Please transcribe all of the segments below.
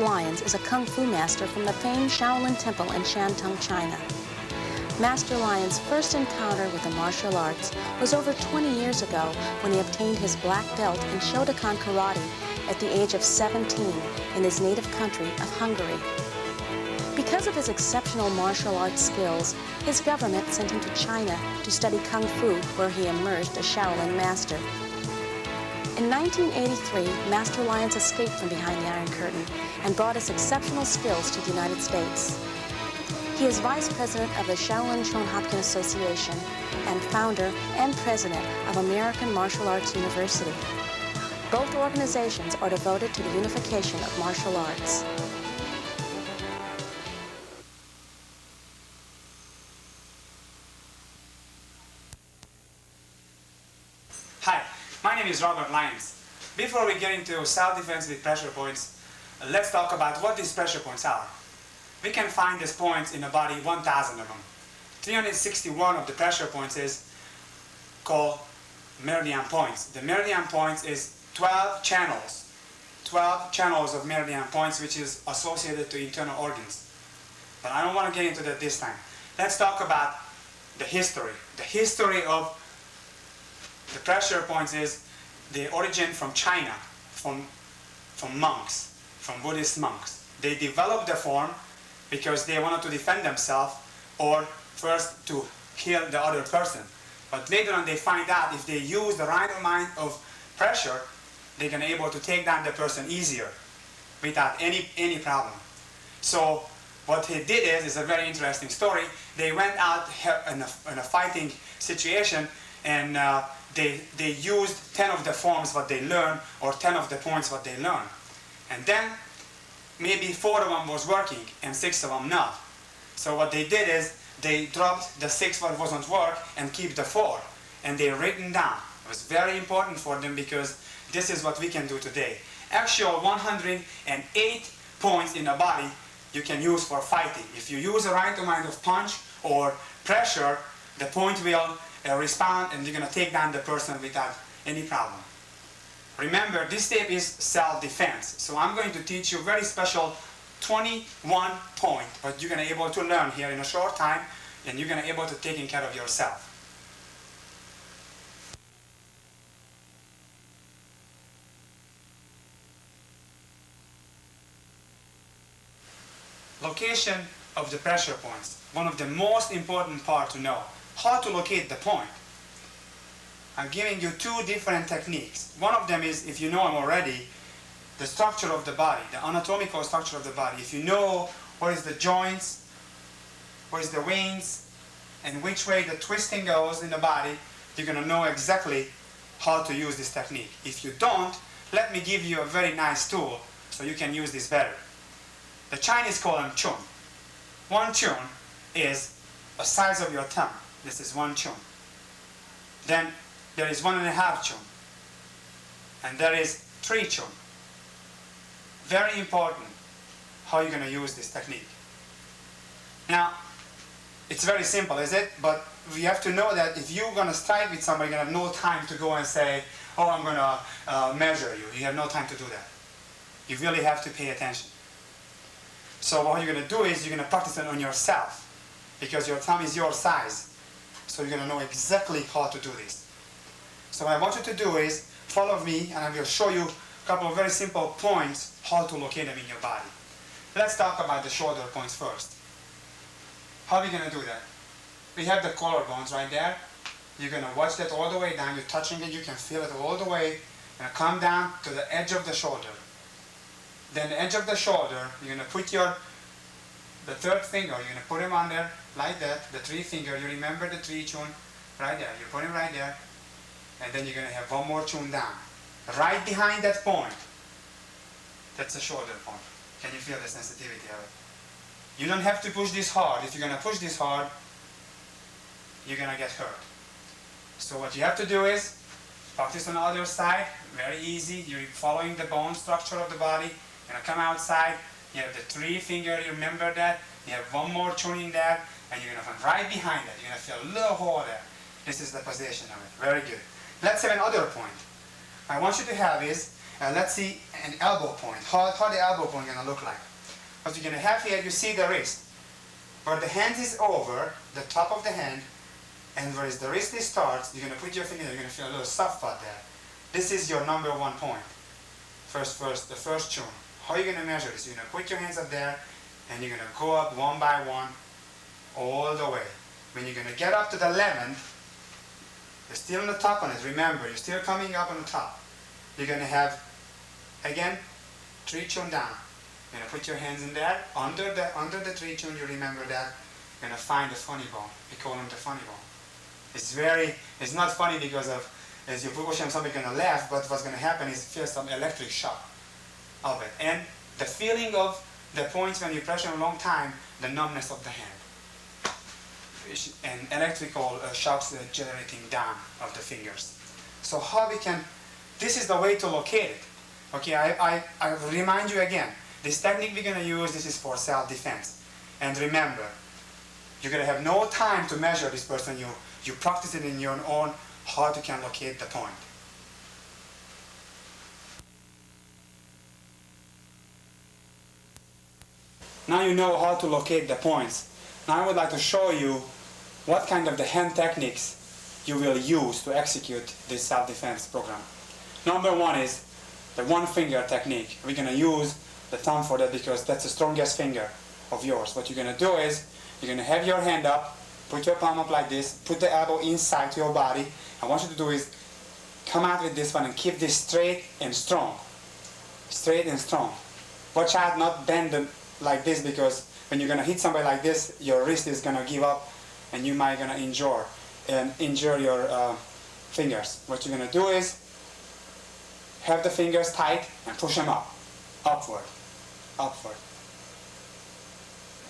Lyons is a Kung Fu master from the famed Shaolin Temple in Shantung, China. Master Lyons' first encounter with the martial arts was over 20 years ago when he obtained his black belt in Shotokan karate at the age of 17 in his native country of Hungary. Because of his exceptional martial arts skills, his government sent him to China to study Kung Fu, where he emerged a Shaolin master. In 1983, Master Lyons escaped from behind the Iron Curtain and brought his exceptional skills to the United States. He is Vice President of the Shaolin Temple Association and founder and president of American Martial Arts University. Both organizations are devoted to the unification of martial arts. Hi, my name is Lyons. Before we get into self-defense with pressure points, let's talk about what these pressure points are. We can find these points in the body, 1,000 of them. 361 of the pressure points is called meridian points. The meridian points is 12 channels of meridian points, which is associated to internal organs. But I don't want to get into that this time. Let's talk about the history. The history of the pressure points is the origin from China, from monks, from Buddhist monks. They developed the form because they wanted to defend themselves or first to kill the other person. But later on they find out if they use the right amount of pressure, they're going to be able to take down the person easier without any problem. So what he did is a very interesting story. They went out in a fighting situation and they used 10 of the forms what they learned or 10 of the points what they learned. And then maybe 4 of them was working and 6 of them not. So what they did is they dropped the 6 what wasn't work and keep the 4. And they written down. It was very important for them because this is what we can do today. Actual 108 points in the body you can use for fighting. If you use the right amount of punch or pressure, the point will respond and you're going to take down the person without any problem. Remember, this step is self-defense. So I'm going to teach you a very special 21 point, but you're going to be able to learn here in a short time and you're going to be able to take care of yourself. Location of the pressure points. One of the most important part to know. How to locate the point. I'm giving you 2 different techniques. One of them is, if you know them already, the structure of the body, the anatomical structure of the body. If you know what is the joints, what is the veins, and which way the twisting goes in the body, you're going to know exactly how to use this technique. If you don't, let me give you a very nice tool so you can use this better. The Chinese call them chun. 1 chun is the size of your thumb. This is 1 chun. Then there is 1.5 chun. And there is 3 chun. Very important how you're going to use this technique. Now, it's very simple, is it? But we have to know that if you're going to strike with somebody, you're going to have no time to go and say, oh, I'm going to measure you. You have no time to do that. You really have to pay attention. So what you're going to do is you're going to practice it on yourself because your thumb is your size. So you're going to know exactly how to do this. So what I want you to do is follow me and I will show you a couple of very simple points how to locate them in your body. Let's talk about the shoulder points first. How are we going to do that? We have the collarbones right there. You're going to watch that all the way down. You're touching it. You can feel it all the way. You're going to come down to the edge of the shoulder. Then the edge of the shoulder, you're going to put the 3rd finger, you're going to put him on there like that. The 3 finger, you remember the 3 chun right there. You put him right there. And then you're going to have 1 more chun down. Right behind that point. That's the shoulder point. Can you feel the sensitivity of it? You don't have to push this hard. If you're going to push this hard, you're going to get hurt. So what you have to do is practice on the other side. Very easy. You're following the bone structure of the body. You're going to come outside. You have the 3 finger. You remember that. You have 1 more chun in there. And you're going to come right behind that. You're going to feel a little hole there. This is the position of it. Very good. Let's have another point. I want you to have is let's see an elbow point. How the elbow point gonna look like? What you're gonna have here, you see the wrist. Where the hand is over, the top of the hand, and where the wrist starts, you're gonna put your finger, you're gonna feel a little soft spot there. This is your number one point. The first tune. How are you gonna measure this? You're gonna put your hands up there, and you're gonna go up one by one, all the way. When you're gonna get up to the 11th, you're still on the top on it. Remember, you're still coming up on the top. You're gonna have, again, 3 tune down. You're gonna put your hands in there. Under the 3 tune, you remember that. You're gonna find the funny bone. We call them the funny bone. It's not funny because as you push on something, you're gonna laugh, but what's gonna happen is feel some electric shock of it. And the feeling of the points when you pressure a long time, the numbness of the hand. And electrical shocks generating down of the fingers. So how we can, this is the way to locate it. Okay, I remind you again, this technique we're gonna use, this is for self-defense. And remember, you're gonna have no time to measure this person, you practice it in your own, how you can locate the point. Now you know how to locate the points. Now I would like to show you what kind of the hand techniques you will use to execute this self-defense program. Number one is the one finger technique. We're going to use the thumb for that because that's the strongest finger of yours. What you're going to do is you're going to have your hand up, put your palm up like this, put the elbow inside your body. And what you want to do is come out with this one and keep this straight and strong. Straight and strong. Watch out not bend like this, because when you're going to hit somebody like this, your wrist is going to give up and you might going to injure your fingers. What you're going to do is have the fingers tight and push them up, upward, upward.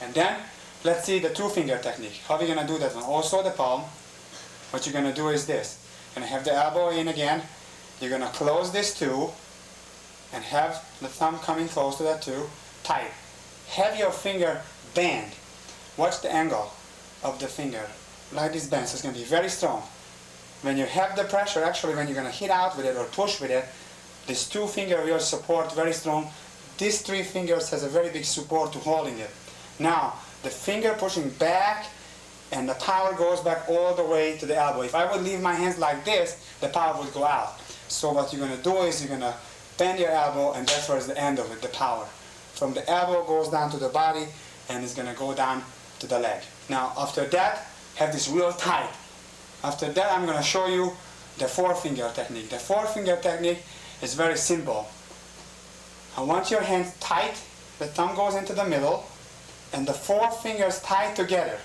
And then let's see the 2-finger technique. How are we going to do that one? Also the palm. What you're going to do is this. You're going to have the elbow in again. You're going to close this 2 and have the thumb coming close to that 2, tight. Have your finger bend. Watch the angle of the finger. Like this bend, so it's going to be very strong. When you have the pressure, actually when you're going to hit out with it or push with it, this 2-finger will support very strong. These 3 fingers has a very big support to holding it. Now, the finger pushing back and the power goes back all the way to the elbow. If I would leave my hands like this, the power would go out. So what you're going to do is you're going to bend your elbow, and that's where's the end of it, the power. From the elbow goes down to the body and it's going to go down to the leg. Now after that, have this real tight. After that, I'm going to show you the 4-finger technique. The 4-finger technique is very simple. I want your hands tight, the thumb goes into the middle, and the 4 fingers tied together.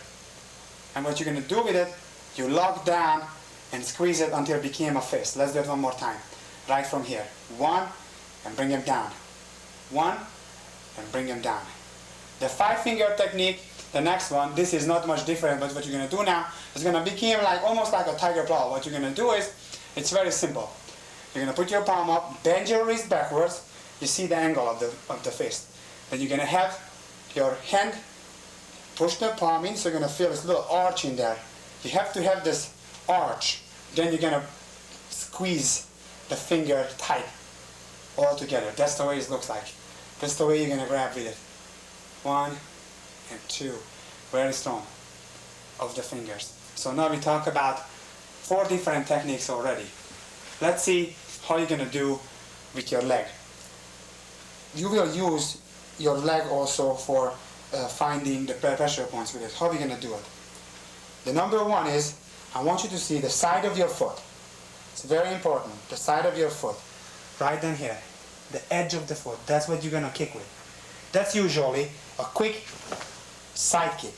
And what you're going to do with it, you lock down and squeeze it until it became a fist. Let's do it one more time. Right from here. 1, and bring them down. 1, and bring them down. The 5-finger technique, the next one, this is not much different, but what you're going to do now is going to become almost like a tiger claw. What you're going to do is, it's very simple. You're going to put your palm up, bend your wrist backwards, you see the angle of the fist. Then you're going to have your hand push the palm in, so you're going to feel this little arch in there. You have to have this arch. Then you're going to squeeze the finger tight all together. That's the way it looks like. That's the way you're going to grab with it. 1 and 2. Very strong of the fingers. So now we talk about 4 different techniques already. Let's see how you're going to do with your leg. You will use your leg also for finding the pressure points with it. How are we going to do it? The number 1 is, I want you to see the side of your foot. It's very important. The side of your foot. Right down here. The edge of the foot. That's what you're going to kick with. That's usually a quick side kick.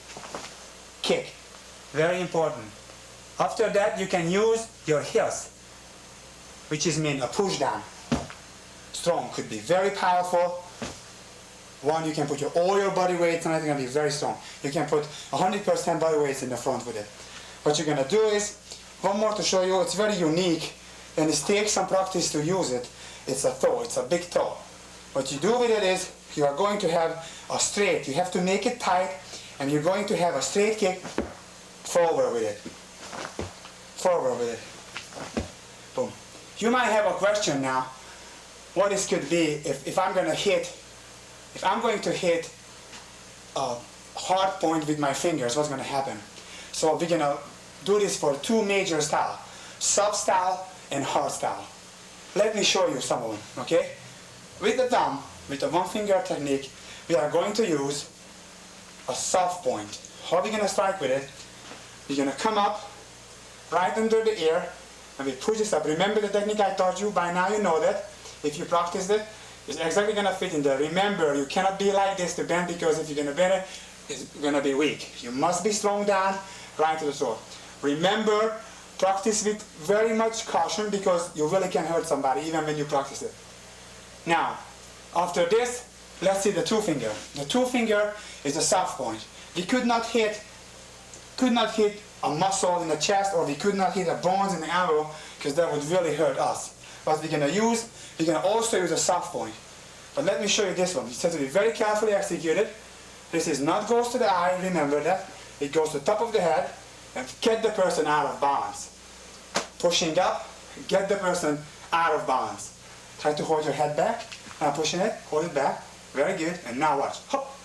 Kick. Very important. After that, you can use your heels, which is mean a push down. Strong. Could be very powerful. 1, you can put all your body weight on it. It's going to be very strong. You can put 100% body weight in the front with it. What you're going to do is, one more to show you, it's very unique, and it takes some practice to use it. It's a toe, it's a big toe. What you do with it is, you are going to have a straight, you have to make it tight, and you're going to have a straight kick forward with it. Forward with it. Boom. You might have a question now, what this could be if I'm going to hit a hard point with my fingers, what's going to happen. So we're going to do this for two major styles, soft style and hard style. Let me show you some of them, okay? With the thumb, with the one finger technique, we are going to use a soft point. How are we going to strike with it? We're going to come up right under the ear and we push this up. Remember the technique I taught you? By now you know that. If you practiced it, it's exactly going to fit in there. Remember, you cannot be like this to bend, because if you're going to bend it, it's going to be weak. You must be strong down, right to the throat. Remember, practice with very much caution, because you really can hurt somebody even when you practice it. Now, after this, let's see the two finger. The two finger is a soft point. We could not hit a muscle in the chest, or we could not hit a bones in the elbow, because that would really hurt us. What we're going to also use a soft point. But let me show you this one. It has to be very carefully executed. This is not goes to the eye, remember that. It goes to the top of the head and get the person out of bounds. Pushing up, get the person out of bounds. Try to hold your head back. Now pushing it, hold it back. Very good. And now watch. Hop.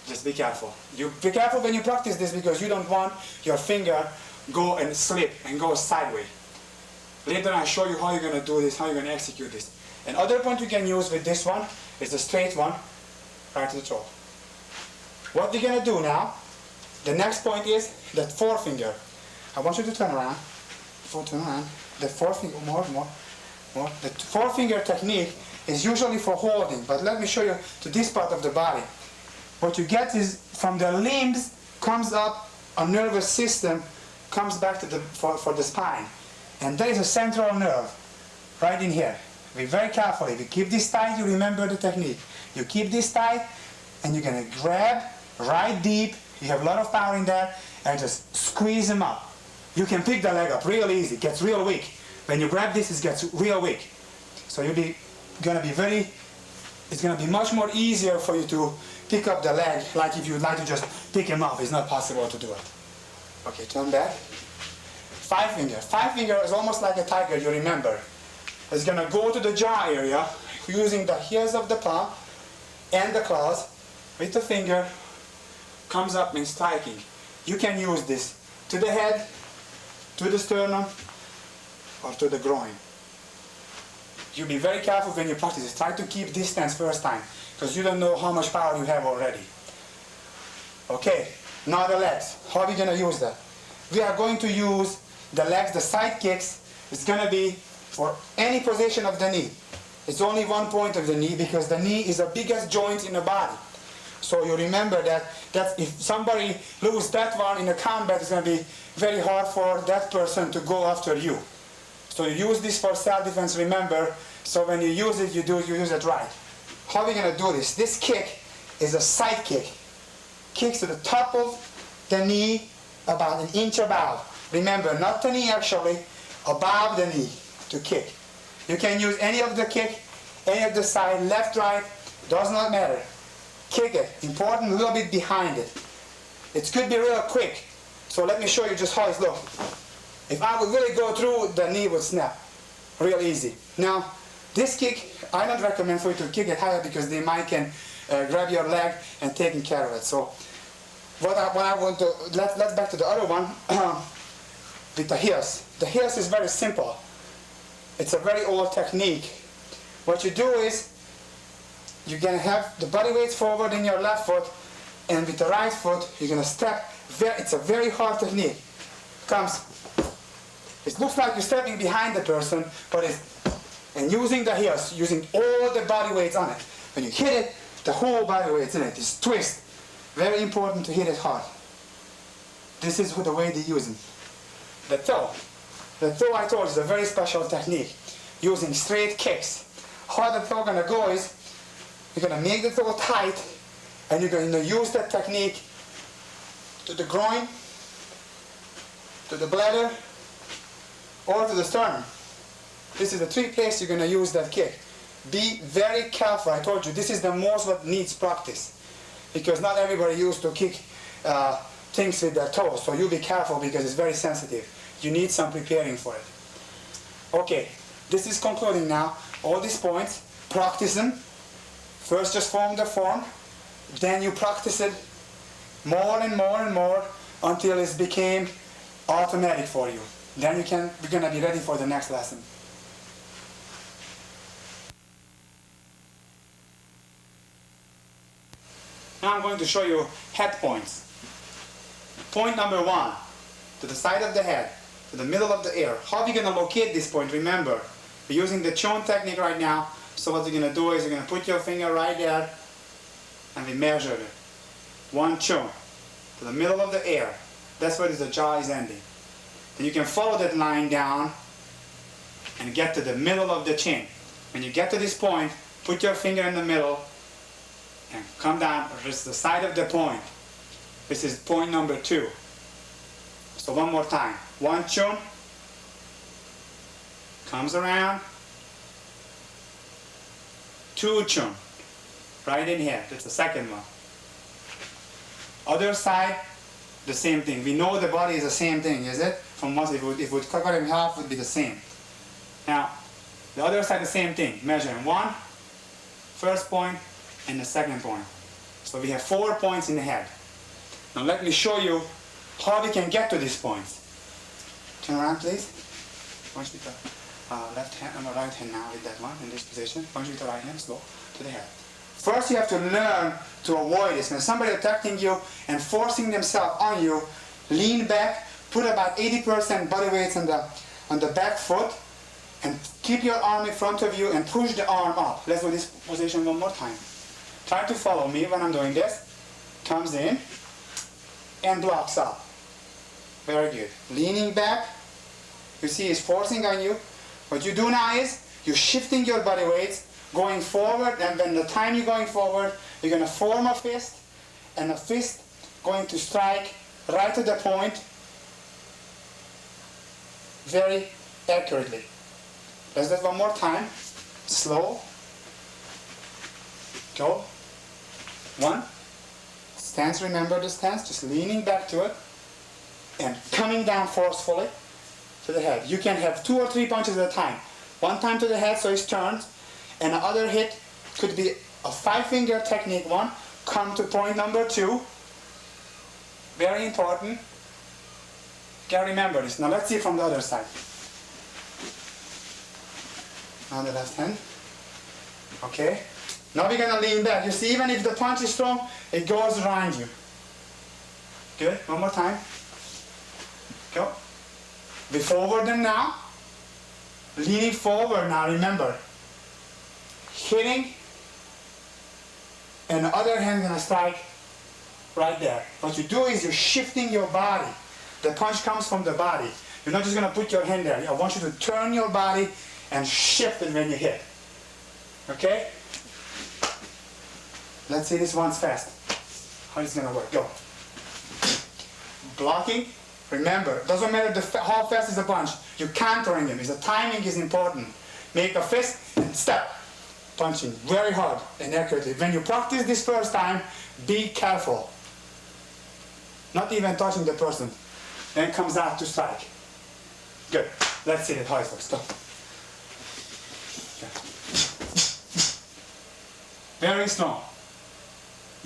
Just be careful. You be careful when you practice this, because you don't want your finger go and slip and go sideways. Later I'll show you how you're going to do this, how you're going to execute this. Another point you can use with this one is the straight one, right to the throat. What we're going to do now, the next point is that forefinger. I want you to turn around. Turn around. The forefinger, more. The forefinger technique is usually for holding, but let me show you to this part of the body. What you get is from the limbs comes up a nervous system, comes back to for the spine. And there is a central nerve right in here. Be very careful. If you keep this tight, you remember the technique. You keep this tight and you're going to grab right deep. You have a lot of power in there, and just squeeze them up. You can pick the leg up real easy. It gets real weak. When you grab this, it gets real weak. So it's going to be much more easier for you to pick up the leg, like if you'd like to just pick him up. It's not possible to do it. Okay, turn back. Five finger. Five finger is almost like a tiger, you remember. It's going to go to the jaw area using the heels of the palm and the claws with the finger, comes up and striking. You can use this to the head, to the sternum, or to the groin. You be very careful when you practice this. Try to keep distance first time, because you don't know how much power you have already. Okay, now the legs. How are we going to use that? We are going to use the legs, the side kicks. It's going to be for any position of the knee. It's only one point of the knee, because the knee is the biggest joint in the body. So you remember that if somebody loses that one in a combat, it's going to be very hard for that person to go after you. So you use this for self-defense, remember. So when you use it, you use it right. How are we going to do this? This kick is a side kick. Kicks to the top of the knee, about an inch above. Remember, not the knee actually, above the knee to kick. You can use any of the kick, any of the side, left, right, does not matter. Kick it. Important, a little bit behind it. It could be real quick. So let me show you just how it looks. If I would really go through, the knee would snap. Real easy. Now, this kick, I don't recommend for you to kick it higher, because they might can grab your leg and taking care of it. So what I want to, let's back to the other one, with the heels. The heels is very simple. It's a very old technique. What you do is, you're going to have the body weight forward in your left foot, and with the right foot, you're going to step. It's a very hard technique. It looks like you're stepping behind the person, but and using the heels, using all the body weights on it. When you hit it, the whole body weight's in it. It's twist. Very important to hit it hard. This is the way they use it. The toe. The toe, I told you, is a very special technique, using straight kicks. How the toe going to go is, you're going to make the toe tight, and you're going to use that technique to the groin, to the bladder, or to the sternum. This is the three places you're going to use that kick. Be very careful. I told you, this is the most what needs practice, because not everybody used to kick things with their toes. So you be careful, because it's very sensitive. You need some preparing for it. Okay, this is concluding now. All these points. practice them. First just form the form, then you practice it more and more and more until it became automatic for you. Then you're gonna be ready for the next lesson. Now I'm going to show you head points. Point number 1, to the side of the head, to the middle of the ear. How are we going to locate this point? Remember, we're using the chon technique right now. So what you're going to do is you're going to put your finger right there and we measure it. 1 chon to the middle of the ear. That's where the jaw is ending. Then you can follow that line down and get to the middle of the chin. When you get to this point, put your finger in the middle and come down, just the side of the point. This is point number 2. So one more time. 1 chun, comes around, 2 chun, right in here. That's the second one. Other side, the same thing. We know the body is the same thing, is it? From once, if we would cut it in half, it would be the same. Now, the other side, the same thing. Measuring 1, first point, and the second point. So we have 4 points in the head. Now let me show you how we can get to these points. Turn around, please. Punch with the left hand and the right hand now with that one in this position. Punch with the right hand, slow to the head. First you have to learn to avoid this. When somebody attacking you and forcing themselves on you, lean back, put about 80% body weight on the back foot, and keep your arm in front of you and push the arm up. Let's do this position one more time. Try to follow me when I'm doing this. Comes in and blocks up. Very good. Leaning back. You see it's forcing on you. What you do now is you're shifting your body weight, going forward, and when the time you're going forward, you're going to form a fist, and a fist going to strike right to the point very accurately. Let's do it one more time. Slow. Go. 1. Stance, remember the stance, just leaning back to it and coming down forcefully to the head. You can have 2 or 3 punches at a time. 1 time to the head so it's turned, and the other hit could be a 5-finger technique one. Come to point number 2. Very important. You can remember this. Now let's see from the other side. On the left hand. Okay. Now we're going to lean back. You see, even if the punch is strong, it goes around you. Good. One more time. Go. Be forward and now. Leaning forward now, remember. Hitting. And the other hand is going to strike right there. What you do is you're shifting your body. The punch comes from the body. You're not just going to put your hand there. I want you to turn your body and shift it when you hit. Okay? Let's see this once fast. How it's going to work. Go. Blocking. Remember, it doesn't matter how fast is the punch. You're countering him. The timing is important. Make a fist and step. Punching very hard and accurately. When you practice this first time, be careful. Not even touching the person. Then comes out to strike. Good. Let's see how it works. Go. Very strong.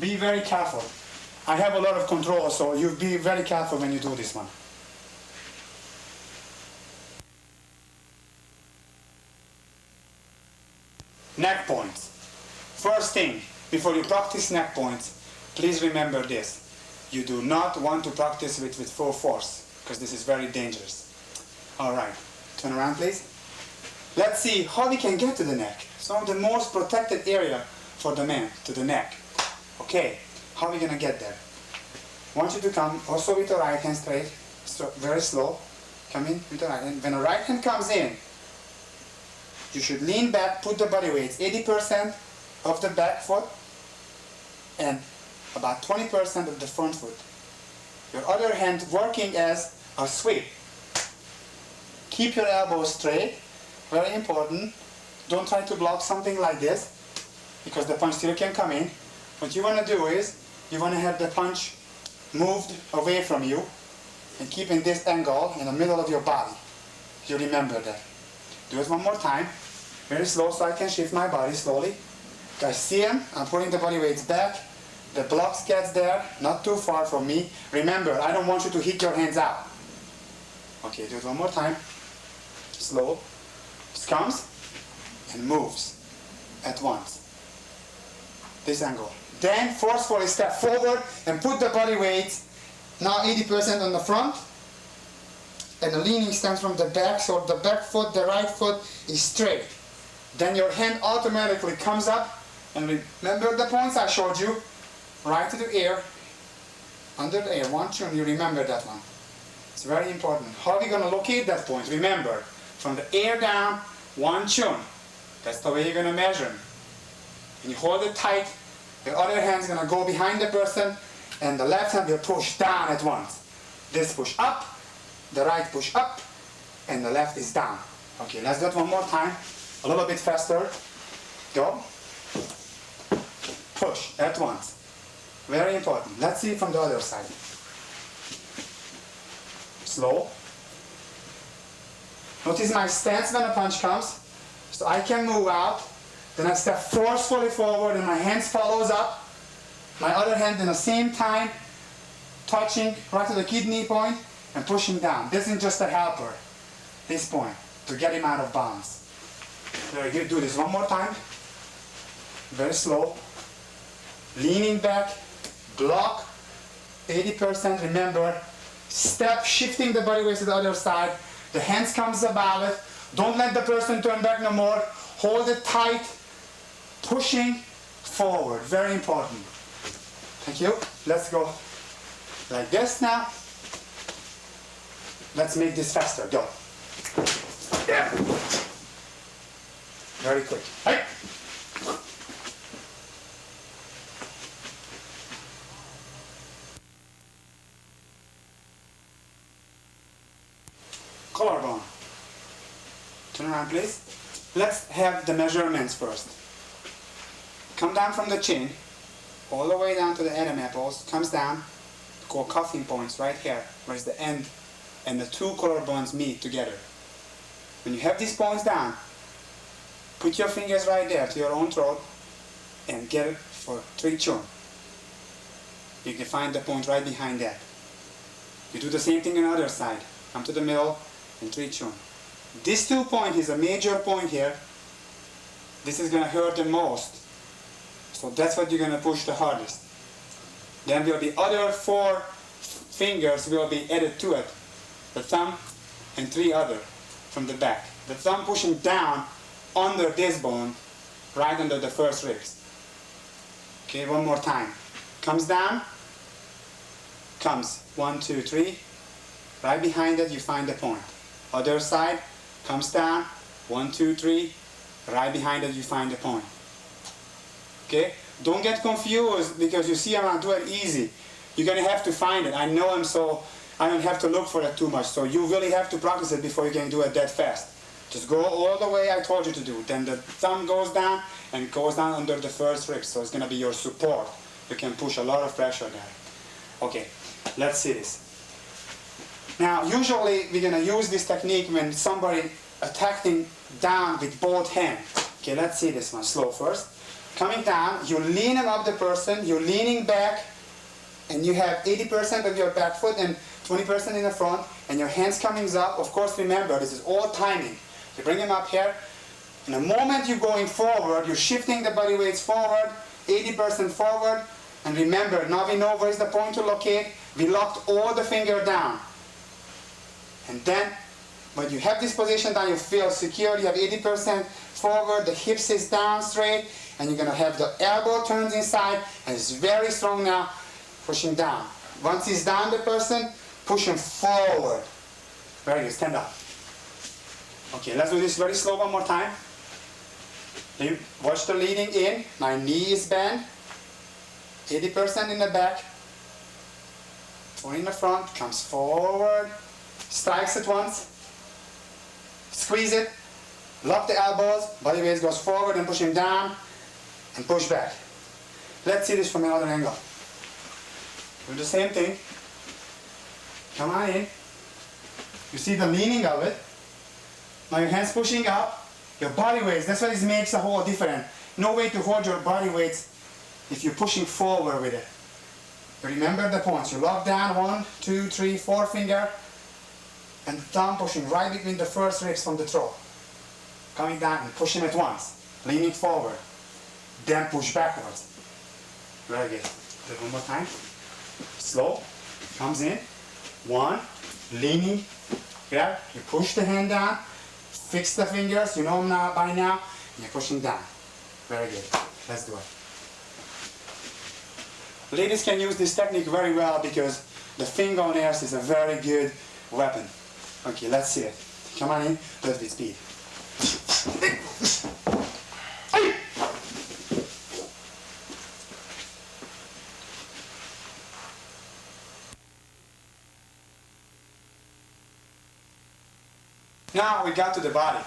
Be very careful. I have a lot of control, so you be very careful when you do this one. Neck points. First thing, before you practice neck points, please remember this. You do not want to practice with full force, because this is very dangerous. Alright, turn around please. Let's see how we can get to the neck. Some of the most protected area for the man, to the neck. Okay, how are we going to get there? I want you to come also with the right hand straight, very slow. Come in with the right hand. When the right hand comes in, you should lean back, put the body weight 80% of the back foot and about 20% of the front foot. Your other hand working as a sweep. Keep your elbows straight, very important. Don't try to block something like this because the punch still can come in. What you want to do is, you want to have the punch moved away from you and keep in this angle in the middle of your body. You remember that. Do it one more time. Very slow so I can shift my body slowly. I see him, I'm putting the body weights back. The blocks gets there, not too far from me. Remember, I don't want you to hit your hands out. Okay, do it one more time. Slow. Just comes and moves at once. This angle. Then forcefully step forward and put the body weight now 80% on the front. And the leaning stems from the back, so the back foot, the right foot is straight. Then your hand automatically comes up, and remember the points I showed you? Right to the air, under the air, one chin, you remember that one. It's very important. How are we going to locate that point? Remember, from the air down, one chin. That's the way you're going to measure. And you hold it tight, the other hand's going to go behind the person, and the left hand will push down at once. This push up, the right push up, and the left is down. Okay, let's do it one more time. A little bit faster. Go. Push at once. Very important. Let's see it from the other side. Slow. Notice my stance when a punch comes. So I can move out. Then I step forcefully forward and my hands follows up. My other hand in the same time touching right to the kidney point and pushing down. This is just a helper. This point to get him out of bounds. Very good. Do this one more time. Very slow. Leaning back. Block 80%. Remember, step shifting the body weight to the other side. The hands comes above it. Don't let the person turn back no more. Hold it tight. Pushing forward. Very important. Thank you. Let's go like this now. Let's make this faster. Go. Yeah. Very quick. Hey. Collarbone. Turn around, please. Let's have the measurements first. Come down from the chin, all the way down to the Adam apples. Comes down, called cuffing points right here, where's the end and the two collarbones meet together. When you have these points down, put your fingers right there to your own throat and get it for 3 chun. You can find the point right behind that. You do the same thing on the other side. Come to the middle and 3 chun. This 2 point is a major point here. This is going to hurt the most. So that's what you're going to push the hardest. Then will be other 4 fingers will be added to it. The thumb and 3 other from the back. The thumb pushing down under this bone, right under the first ribs. Okay, one more time. Comes down, comes 1, 2, 3. Right behind it you find the point. Other side, comes down, 1, 2, 3. Right behind it you find the point. Okay? Don't get confused because you see I'm not doing it easy. You're going to have to find it. I know I'm so, I don't have to look for it too much. So you really have to practice it before you can do it that fast. Just go all the way I told you to do. Then the thumb goes down and it goes down under the first rib. So it's going to be your support. You can push a lot of pressure there. Okay, let's see this. Now, usually we're going to use this technique when somebody attacking down with both hands. Okay, let's see this one. Slow first. Coming down, you lean up the person, you're leaning back, and you have 80% of your back foot and 20% in the front, and your hands coming up. Of course, remember, this is all timing. You bring them up here. In the moment you're going forward, you're shifting the body weights forward, 80% forward, and remember, now we know where is the point to locate. We locked all the finger down. And then, when you have this position down, you feel secure, you have 80% forward, the hips is down straight, and you're going to have the elbow turns inside, and it's very strong now, pushing down. Once he's down, the person, push him forward. Very good, stand up. Okay, let's do this very slow one more time. Watch the leading in, my knee is bent, 80% in the back, 20 in the front, comes forward, strikes it once, squeeze it, lock the elbows, body weight goes forward and push him down, and push back. Let's see this from another angle. Do the same thing. Come on in. You see the leaning of it. Now your hands pushing up, Your body weight, that's what it makes a whole difference. No way to hold your body weight if you're pushing forward with it. Remember the points. You lock down 1, 2, 3, 4 finger, and thumb pushing right between the first ribs from the throat. Coming down and pushing at once. Leaning forward. Then push backwards. Very good. Do it one more time. Slow. Comes in. 1. Leaning. Grab. You push the hand down. Fix the fingers. You know them now by now. And you're pushing down. Very good. Let's do it. Ladies can use this technique very well because the fingernails is a very good weapon. Okay, let's see it. Come on in. Do it with speed. Now we got to the body.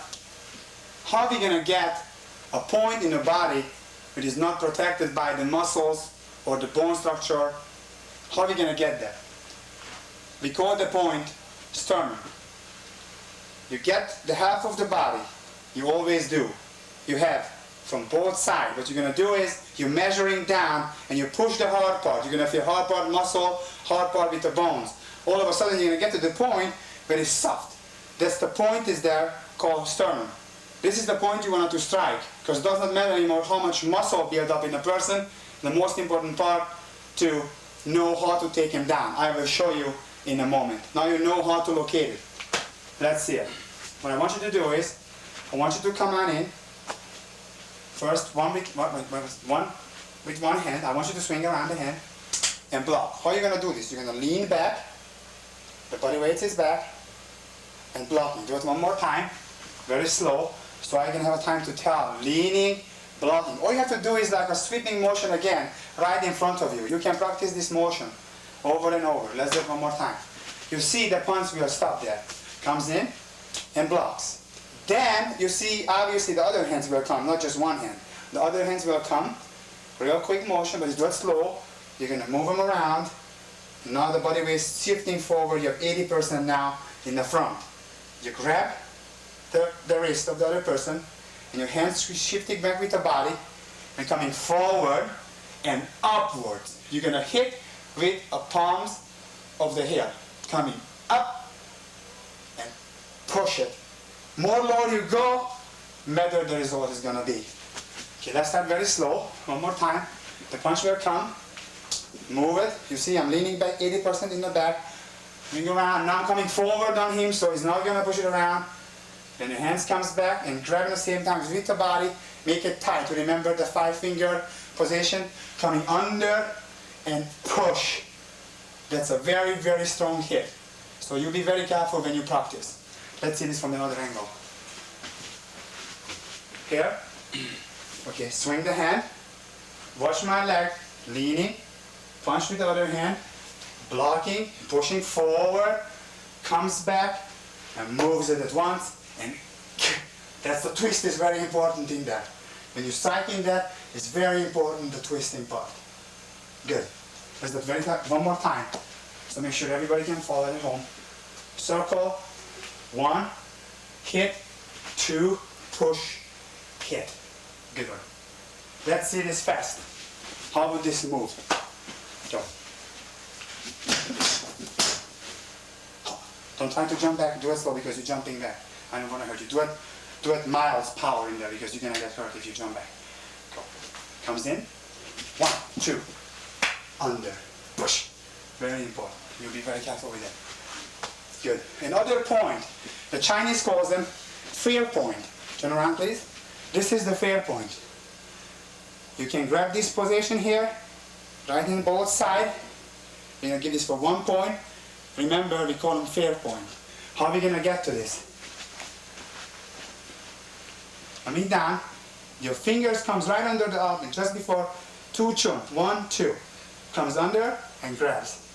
How are we going to get a point in the body which is not protected by the muscles or the bone structure? How are we going to get there? We call the point sternum. You get the half of the body, you always do. You have from both sides. What you're going to do is you're measuring down and you push the hard part. You're going to feel hard part muscle, hard part with the bones. All of a sudden you're going to get to the point where it's soft. That's the point is there called sternum. This is the point you want to strike because it does not matter anymore how much muscle build up in a person. The most important part to know how to take him down. I will show you in a moment. Now you know how to locate it. Let's see it. What I want you to do is, I want you to come on in. First, one with one hand. I want you to swing around the hand and block. How are you going to do this? You're going to lean back. The body weight is back. And blocking. Do it one more time. Very slow. So I can have a time to tell. Leaning, blocking. All you have to do is like a sweeping motion again, right in front of you. You can practice this motion over and over. Let's do it one more time. You see the punch will stop there. Comes in and blocks. Then you see obviously the other hands will come, not just one hand. The other hands will come. Real quick motion, but you do it slow. You're going to move them around. Now the body weight is shifting forward. You have 80% now in the front. You grab the wrist of the other person and your hands shifting back with the body and coming forward and upwards. You're going to hit with the palms of the heel. Coming up and push it. More low you go, better the result is going to be. Okay, let's start very slow. One more time. The punch will come. Move it. You see I'm leaning back 80% in the back. Bring around, now I'm coming forward on him, so he's not going to push it around. Then the hands comes back and grab at the same time with the body, make it tight. Remember the 5-finger position, coming under and push. That's a very, very strong hit. So you be very careful when you practice. Let's see this from the other angle. Here. Okay, swing the hand. Watch my leg, leaning, punch with the other hand. Blocking, pushing forward, comes back and moves it at once, and that's the twist is very important in that. When you're striking that, it's very important, the twisting part. Good. Let's do it one more time. So make sure everybody can follow it at home. Circle, 1, hit, 2, push, hit. Good one. Let's see this fast. How would this move? Go. Don't try to jump back, do it slow because you're jumping back. I don't want to hurt you. Do it miles power in there because you're going to get hurt if you jump back. Go. Comes in. 1, 2. Under. Push. Very important. You'll be very careful with it. Good. Another point. The Chinese calls them fair point. Turn around please. This is the fair point. You can grab this position here. Right in both sides. We're going to give this for 1 point. Remember, we call them fair point. How are we going to get to this? Coming down, your fingers comes right under the opening, just before 2 chun. 1, 2. Comes under and grabs.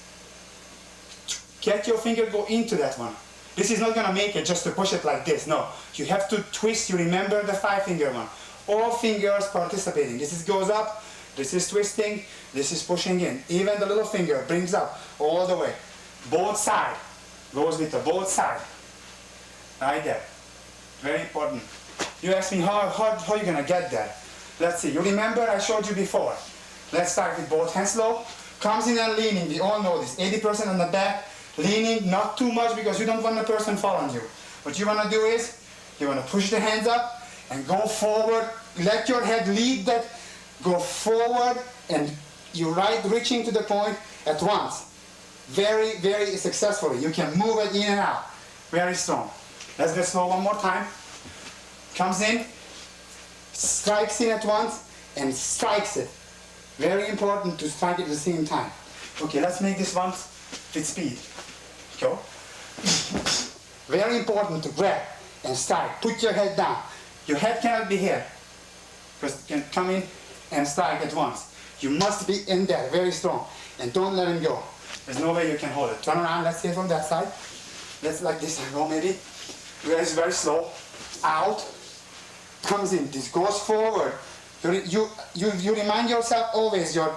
Get your finger go into that one. This is not going to make it just to push it like this. No, you have to twist. You remember the 5-finger one. All fingers participating. This is goes up. This is twisting. This is pushing in. Even the little finger brings up all the way. Both side goes with the both side. Right there. Very important. You ask me how are you going to get there? Let's see. You remember I showed you before. Let's start with both hands low. Comes in and leaning. We all know this. 80% on the back. Leaning, not too much because you don't want the person following you. What you want to do is, you want to push the hands up and go forward. Let your head lead that. Go forward and you're reaching to the point at once. Very, very successfully. You can move it in and out. Very strong. Let's get slow one more time. Comes in, strikes in at once, and strikes it. Very important to strike it at the same time. Okay, let's make this one with speed. Go. Very important to grab and strike. Put your head down. Your head cannot be here, because it can come in and strike at once. You must be in there, very strong, and don't let him go. There's no way you can hold it. Turn around, let's see it from that side. Let's like this and go maybe. It's very slow. Out. Comes in. This goes forward. You remind yourself always your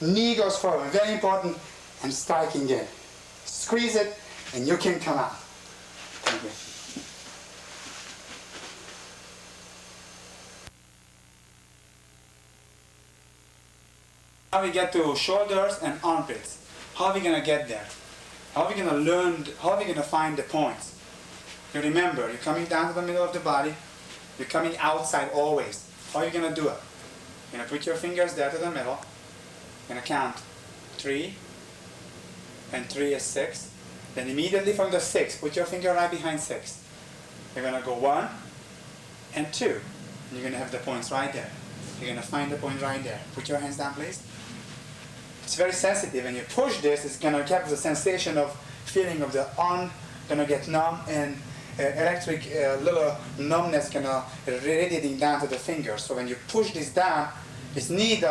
knee goes forward. Very important. And striking in. Squeeze it and you can come out. Thank you. Now we get to shoulders and armpits. How are we going to get there? How are we going to learn, how are we going to find the points? You remember, you're coming down to the middle of the body, you're coming outside always. How are you going to do it? You're going to put your fingers there to the middle, you're going to count 3, and 3 is 6. Then immediately from the 6, put your finger right behind 6. You're going to go 1 and 2. And you're going to have the points right there. You're going to find the point right there. Put your hands down, please. It's very sensitive. When you push this, it's going to get the sensation of feeling of the arm going to get numb and electric little numbness going to radiating down to the fingers. So when you push this down, it needs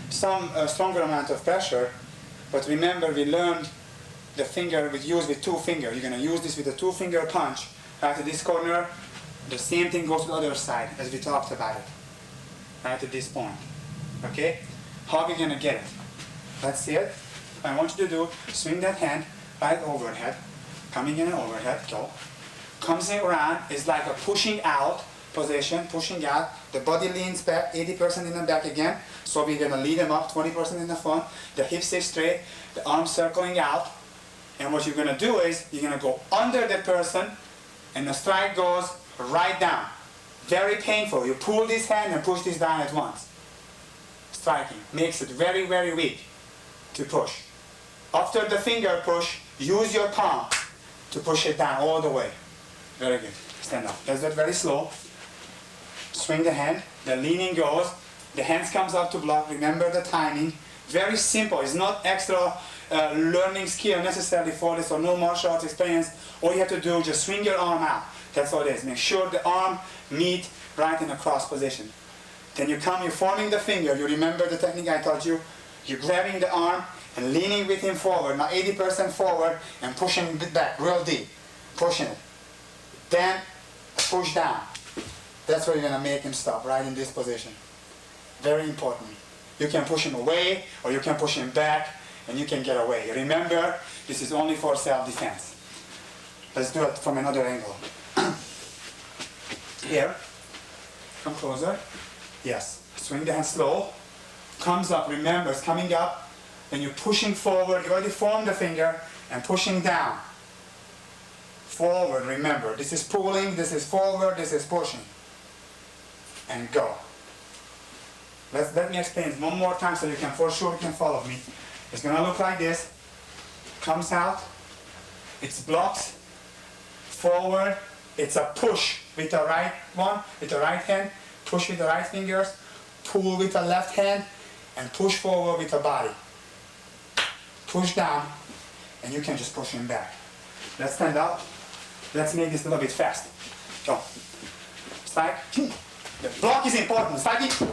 some stronger amount of pressure. But remember, we learned the finger we use with 2 fingers. You're going to use this with a 2-finger punch right to this corner. The same thing goes to the other side as we talked about it. Right to this point. Okay? How are we going to get it? Let's see it. I want you to do, swing that hand right overhead. Coming in and overhead, go. Comes in around, it's like a pushing out position, pushing out. The body leans back, 80% in the back again. So we're going to lead them up, 20% in the front. The hips stay straight, the arms circling out. And what you're going to do is, you're going to go under the person, and the strike goes right down. Very painful. You pull this hand and push this down at once. Striking. Makes it very, very weak to push. After the finger push, use your palm to push it down all the way. Very good. Stand up. Let's do it very slow. Swing the hand. The leaning goes. The hands comes up to block. Remember the timing. Very simple. It's not extra learning skill necessarily for this or no martial arts experience. All you have to do is just swing your arm out. That's all it is. Make sure the arm meet right in a cross position. Then you come, you're forming the finger. You remember the technique I taught you. You're grabbing the arm and leaning with him forward. Now 80% forward and pushing it back real deep. Pushing it. Then push down. That's where you're going to make him stop, right in this position. Very important. You can push him away or you can push him back and you can get away. Remember, this is only for self-defense. Let's do it from another angle. Here. Come closer. Yes. Swing the hand slow. Comes up. Remember, it's coming up. Then you're pushing forward. You already formed the finger and pushing down. Forward, remember. This is pulling, this is forward, this is pushing. And go. Let me explain it one more time so you can for sure you can follow me. It's going to look like this. Comes out. It's blocks. Forward. It's a push with the right one, with the right hand. Push with the right fingers. Pull with the left hand. And push forward with the body. Push down. And you can just push him back. Let's stand up. Let's make this a little bit fast. Go. Strike. The block is important. Striking.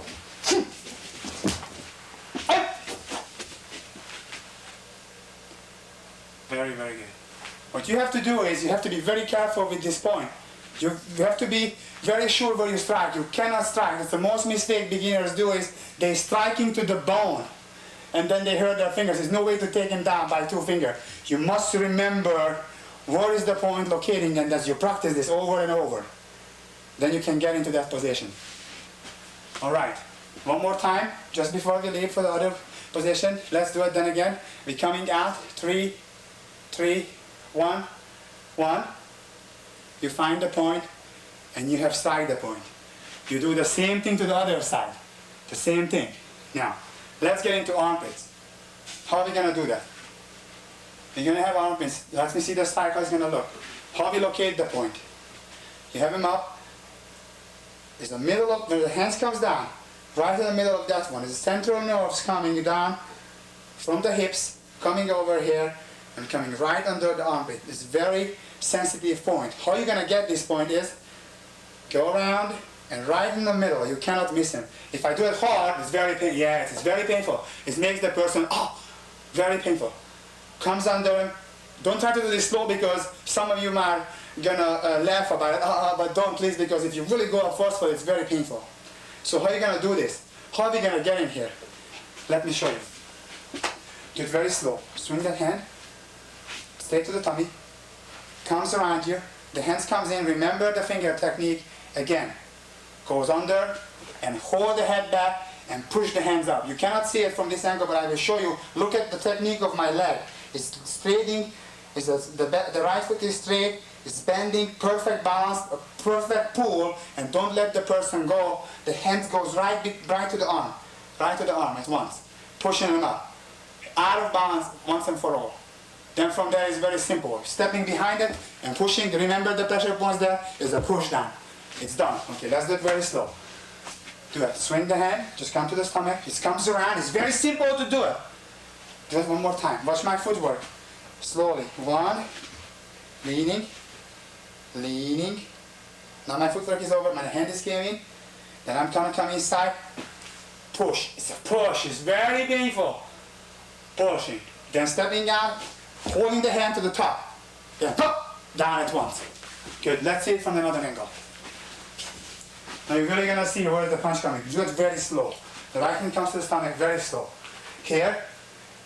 Very, very good. What you have to do is you have to be very careful with this point. You have to be very sure where you strike. You cannot strike. That's the most mistake beginners do is they striking to the bone. And then they hurt their fingers. There's no way to take them down by 2 fingers. You must remember where is the point locating, and as you practice this over and over. then you can get into that position. All right, one more time, just before we leave for the other position. Let's do it then again. We're coming out, 3, 3, 1, 1. You find the point, and you have side the point. You do the same thing to the other side, the same thing. Now, let's get into armpits. How are we going to do that? We're going to have armpits. Let me see the side how it's going to look. How we locate the point. You have them up. It's the middle of, where the hands comes down, right in the middle of that one. It's the central nerves coming down from the hips, coming over here, and coming right under the armpit. It's a very sensitive point. How you're going to get this point is, go around, and right in the middle, you cannot miss him. If I do it hard, it's very painful. Yes, it's very painful. It makes the person, oh, very painful. Comes under him. Don't try to do this slow because some of you might gonna laugh about it, but don't please, because if you really go up forceful, it's very painful. So how are you gonna do this? How are we gonna get in here? Let me show you. Do it very slow. Swing that hand, straight to the tummy, comes around you, the hands comes in, remember the finger technique, again, goes under, and hold the head back, and push the hands up. You cannot see it from this angle, but I will show you. Look at the technique of my leg. It's straightening, the right foot is straight, it's bending, perfect balance, a perfect pull, and don't let the person go. The hand goes right to the arm at once, pushing him up. Out of balance once and for all. Then from there it's very simple. Stepping behind it and pushing, remember the pressure points there is a push down. It's done. Okay, let's do it very slow. Do it. Swing the hand, just come to the stomach. It comes around. It's very simple to do it. Do it one more time. Watch my footwork. Slowly. 1, leaning, leaning. Now my footwork is over, my hand is coming. Then I'm gonna come inside. Push. It's a push. It's very painful. Pushing. Then stepping out, holding the hand to the top. Then pop, down at once. Good. Let's see it from another angle. Now you're really gonna see where is the punch coming. Do it very slow. The right hand comes to the stomach very slow. Here,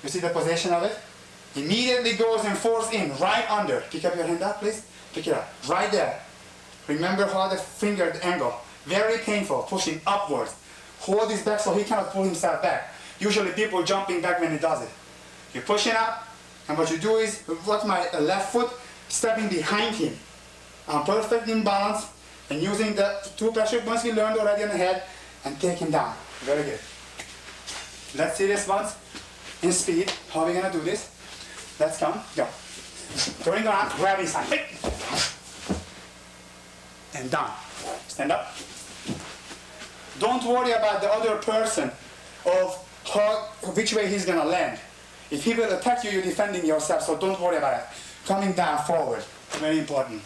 you see the position of it? Immediately goes and force in, right under. Pick up your hand up, please. Pick it up. Right there. Remember how the finger, the angle. Very painful, pushing upwards. Hold this back so he cannot pull himself back. Usually people jumping back when he does it. You're pushing up, and what you do is, watch my left foot stepping behind him. I'm perfect in balance, and using the 2 pressure points we learned already on the head, and take him down. Very good. Let's see this once in speed. How are we gonna do this? Let's come, go. Turning around, grab inside. And down. Stand up. Don't worry about the other person of which way he's gonna land. If he will attack you, you're defending yourself, so don't worry about it. Coming down forward, very important.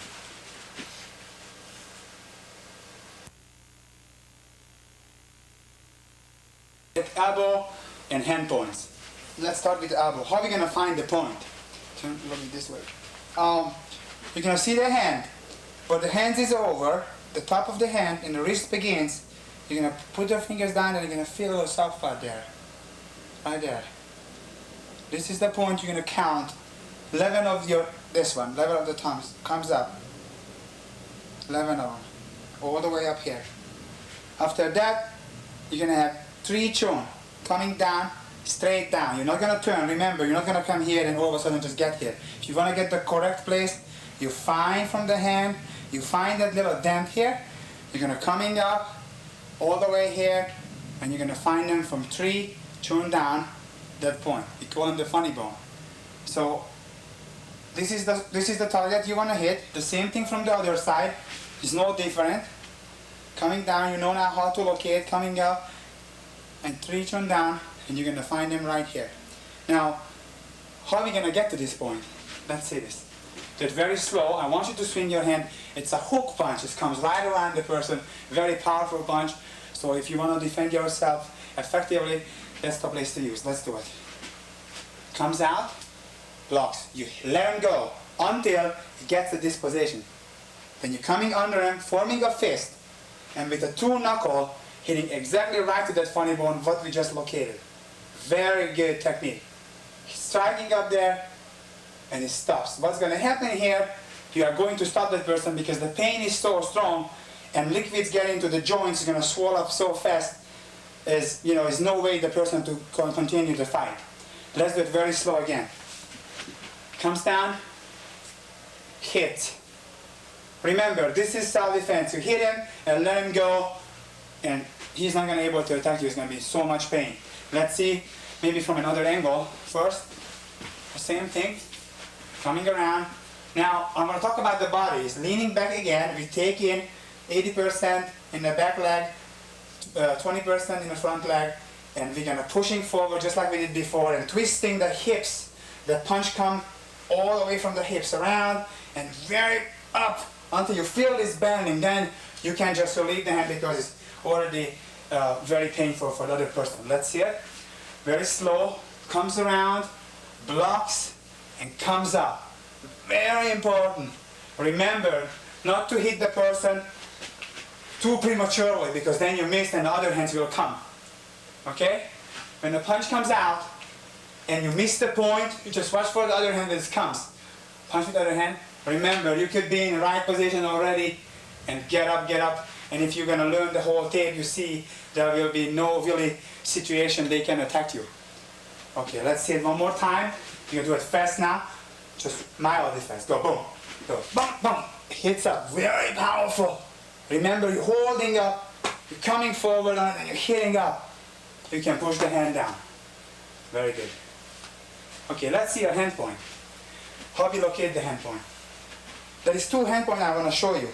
Elbow and hand points. Let's start with the elbow. How are we gonna find the point? Turn, look this way. You're gonna see the hand, but the hand is over, the top of the hand, and the wrist begins. You're gonna put your fingers down, and you're gonna feel a little soft spot there, right there. This is the point you're gonna count. 11 of your, this one, 11 of the thumbs comes up. 11 of them, all the way up here. After that, you're gonna have 3 chun, coming down, straight down. You're not gonna turn, remember, you're not gonna come here and all of a sudden just get here. If you wanna get the correct place, you find from the hand, you find that little dent here, you're gonna coming up, all the way here, and you're gonna find them from 3 chun down, that point. We call them the funny bone. So, this is the target you wanna hit. The same thing from the other side, it's no different. Coming down, you know now how to locate, coming up, and 3 chun down, and you're going to find them right here. Now, how are we going to get to this point? Let's see this. Do it very slow. I want you to swing your hand. It's a hook punch. It comes right around the person. Very powerful punch. So if you want to defend yourself effectively, that's the place to use. Let's do it. Comes out, blocks. You let him go until he gets to this position. Then you're coming under him, forming a fist, and with a 2 knuckle, hitting exactly right to that funny bone, what we just located. Very good technique. Striking up there, and it stops. What's going to happen here, you are going to stop that person because the pain is so strong, and liquids get into the joints, it's going to swell up so fast, there's no way the person to continue the fight. Let's do it very slow again. Comes down, hit. Remember, this is self-defense. You hit him and let him go, and he's not going to be able to attack you. It's going to be so much pain. Let's see, maybe from another angle first. The same thing, coming around. Now, I'm going to talk about the body. It's leaning back again. We take in 80% in the back leg, 20% in the front leg, and we're going to pushing forward just like we did before and twisting the hips. The punch come all the way from the hips around and very up until you feel this bending. Then you can just release the hand because it's already very painful for the other person. Let's see it. Very slow, comes around, blocks, and comes up. Very important. Remember not to hit the person too prematurely because then you miss and the other hands will come. Okay? When the punch comes out and you miss the point, you just watch for the other hand as it comes. Punch with the other hand. Remember, you could be in the right position already and get up. And if you're going to learn the whole tape, you see there will be no really situation they can attack you. Okay, let's see it one more time. You can do it fast now. Just mildly fast. Go boom. Go boom, boom. Hits up. Very powerful. Remember, you're holding up. You're coming forward on it and you're hitting up. You can push the hand down. Very good. Okay, let's see your hand point. How we locate the hand point. There is two hand points I want to show you.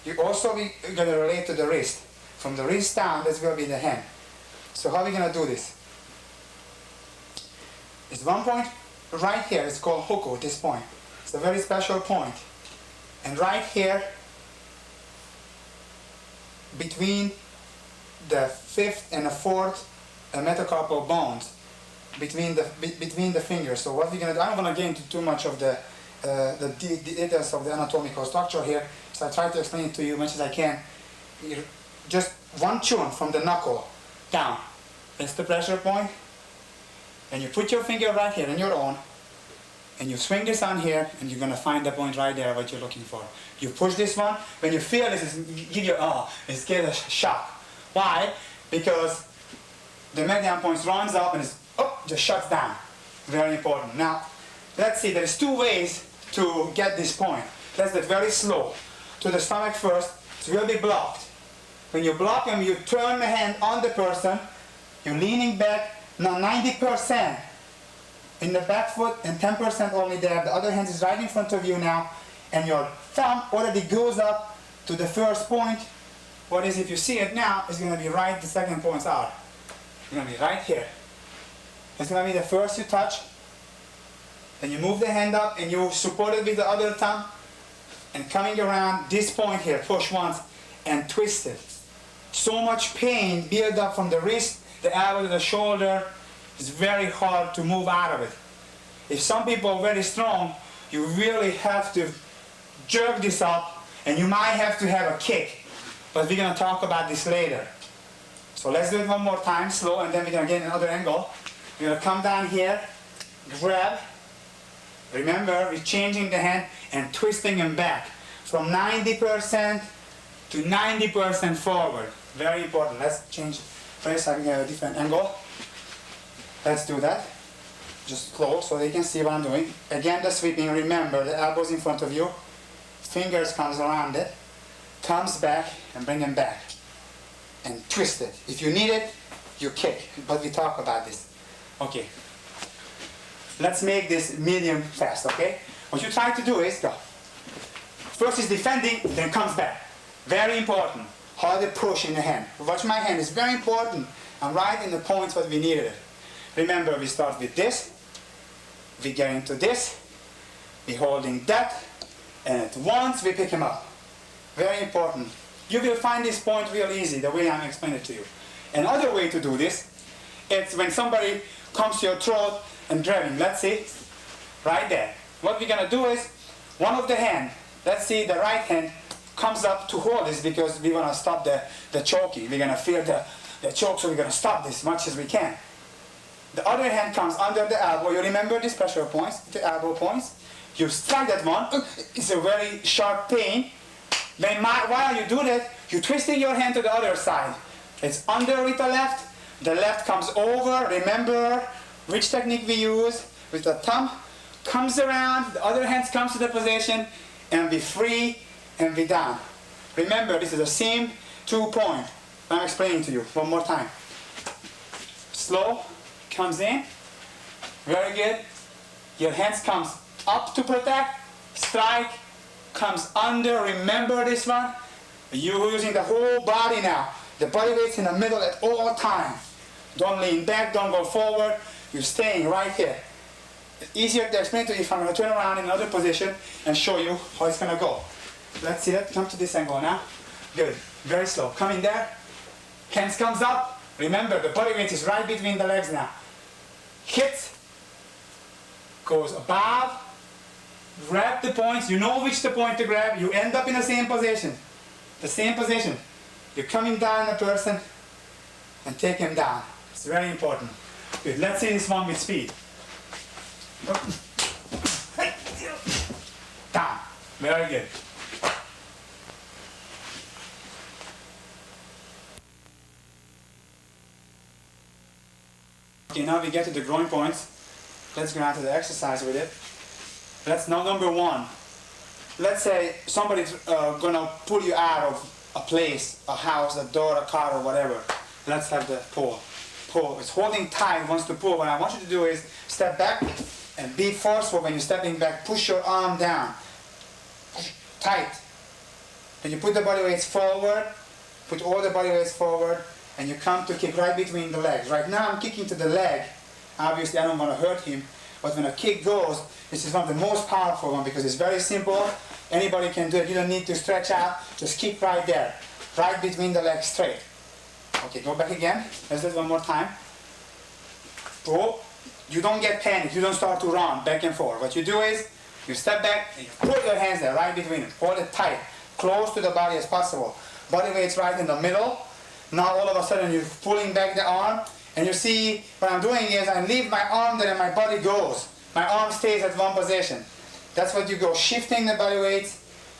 You also going to relate to the wrist. From the wrist down, that's going to be the hand. So how are we going to do this? It's one point right here. It's called huku, this point. It's a very special point. And right here, between the fifth and the fourth metacarpal bones, between the fingers. So what we're going to do, I don't want to get into too much of the details of the anatomical structure here, so I try to explain it to you as much as I can. Just one tune from the knuckle down. That's the pressure point. And you put your finger right here in your own, and you swing this on here, and you're going to find the point right there, what you're looking for. You push this one, when you feel this, give you, it gives a shock. Why? Because the median point runs up and just shuts down. Very important. Now, let's see, there's two ways to get this point. Let's do it very slow. To the stomach first, it will be blocked. When you block them, you turn the hand on the person, you're leaning back, now 90% in the back foot and 10% only there. The other hand is right in front of you now, and your thumb already goes up to the first point. What is, if you see it now, it's going to be right, the second point's out. It's going to be right here. It's going to be the first you touch. Then you move the hand up and you support it with the other thumb. And coming around this point here, push once and twist it. So much pain build up from the wrist, the elbow to the shoulder. It's very hard to move out of it. If some people are very strong, you really have to jerk this up and you might have to have a kick. But we're going to talk about this later. So let's do it one more time, slow, and then we're going to get another angle. We're going to come down here, grab. Remember, we're changing the hand and twisting them back from 90% to 90% forward. Very important. Let's change first, having a different angle. Let's do that. Just close so they can see what I'm doing. Again, the sweeping. Remember, the elbows in front of you. Fingers comes around it. Comes back and bring them back. And twist it. If you need it, you kick. But we talk about this. Okay. Let's make this medium fast, okay? What you try to do is go. First is defending, then comes back. Very important. How they push in the hand. Watch my hand, it's very important. I'm right in the points what we needed it. Remember, we start with this. We get into this. We're holding that. And at once we pick him up. Very important. You will find this point real easy, the way I'm explaining it to you. Another way to do this, it's when somebody comes to your throat and grabbing. Let's see, right there. What we're going to do is, one of the hand, let's see the right hand comes up to hold this because we want to stop the choking. We're going to feel the choke, so we're going to stop this as much as we can. The other hand comes under the elbow. You remember these pressure points, the elbow points? You strike that one, it's a very sharp pain, Then while you do that, you're twisting your hand to the other side. It's under with the left comes over. Remember which technique we use with the thumb. Comes around, the other hand comes to the position, and be free and be down. Remember, this is the same 2 point. I'm explaining to you one more time. Slow, comes in, very good. Your hands comes up to protect, strike, comes under. Remember this one. You're using the whole body now. The body weight's in the middle at all times. Don't lean back, don't go forward. You're staying right here. It's easier to explain to you if I'm going to turn around in another position and show you how it's going to go. Let's see that. Come to this angle now. Good. Very slow. Come in there. Hands comes up. Remember, the body weight is right between the legs now. Hit. Goes above. Grab the points. You know which the point to grab. You end up in the same position. The same position. You're coming down the person and take him down. It's very important. Good. Let's see this one with speed. Down. Very good. Okay, now we get to the growing points. Let's go on to the exercise with it. That's now number one. Let's say somebody's gonna pull you out of a place, a house, a door, a car, or whatever. Let's have the pull. Pull. It's holding tight, wants to pull. What I want you to do is step back and be forceful when you're stepping back. Push your arm down. Tight. Then you put the body weights forward. Put all the body weights forward. And you come to kick right between the legs. Right now I'm kicking to the leg. Obviously I don't want to hurt him. But when a kick goes, this is one of the most powerful ones because it's very simple. Anybody can do it. You don't need to stretch out. Just kick right there. Right between the legs straight. Okay, go back again. Let's do it one more time. Pull. You don't get panicked. You don't start to run back and forth. What you do is, you step back and you put your hands there, right between them. Hold it tight. Close to the body as possible. Body weight's right in the middle. Now all of a sudden you're pulling back the arm. And you see, what I'm doing is I leave my arm there and my body goes. My arm stays at one position. That's what you go, shifting the body weight,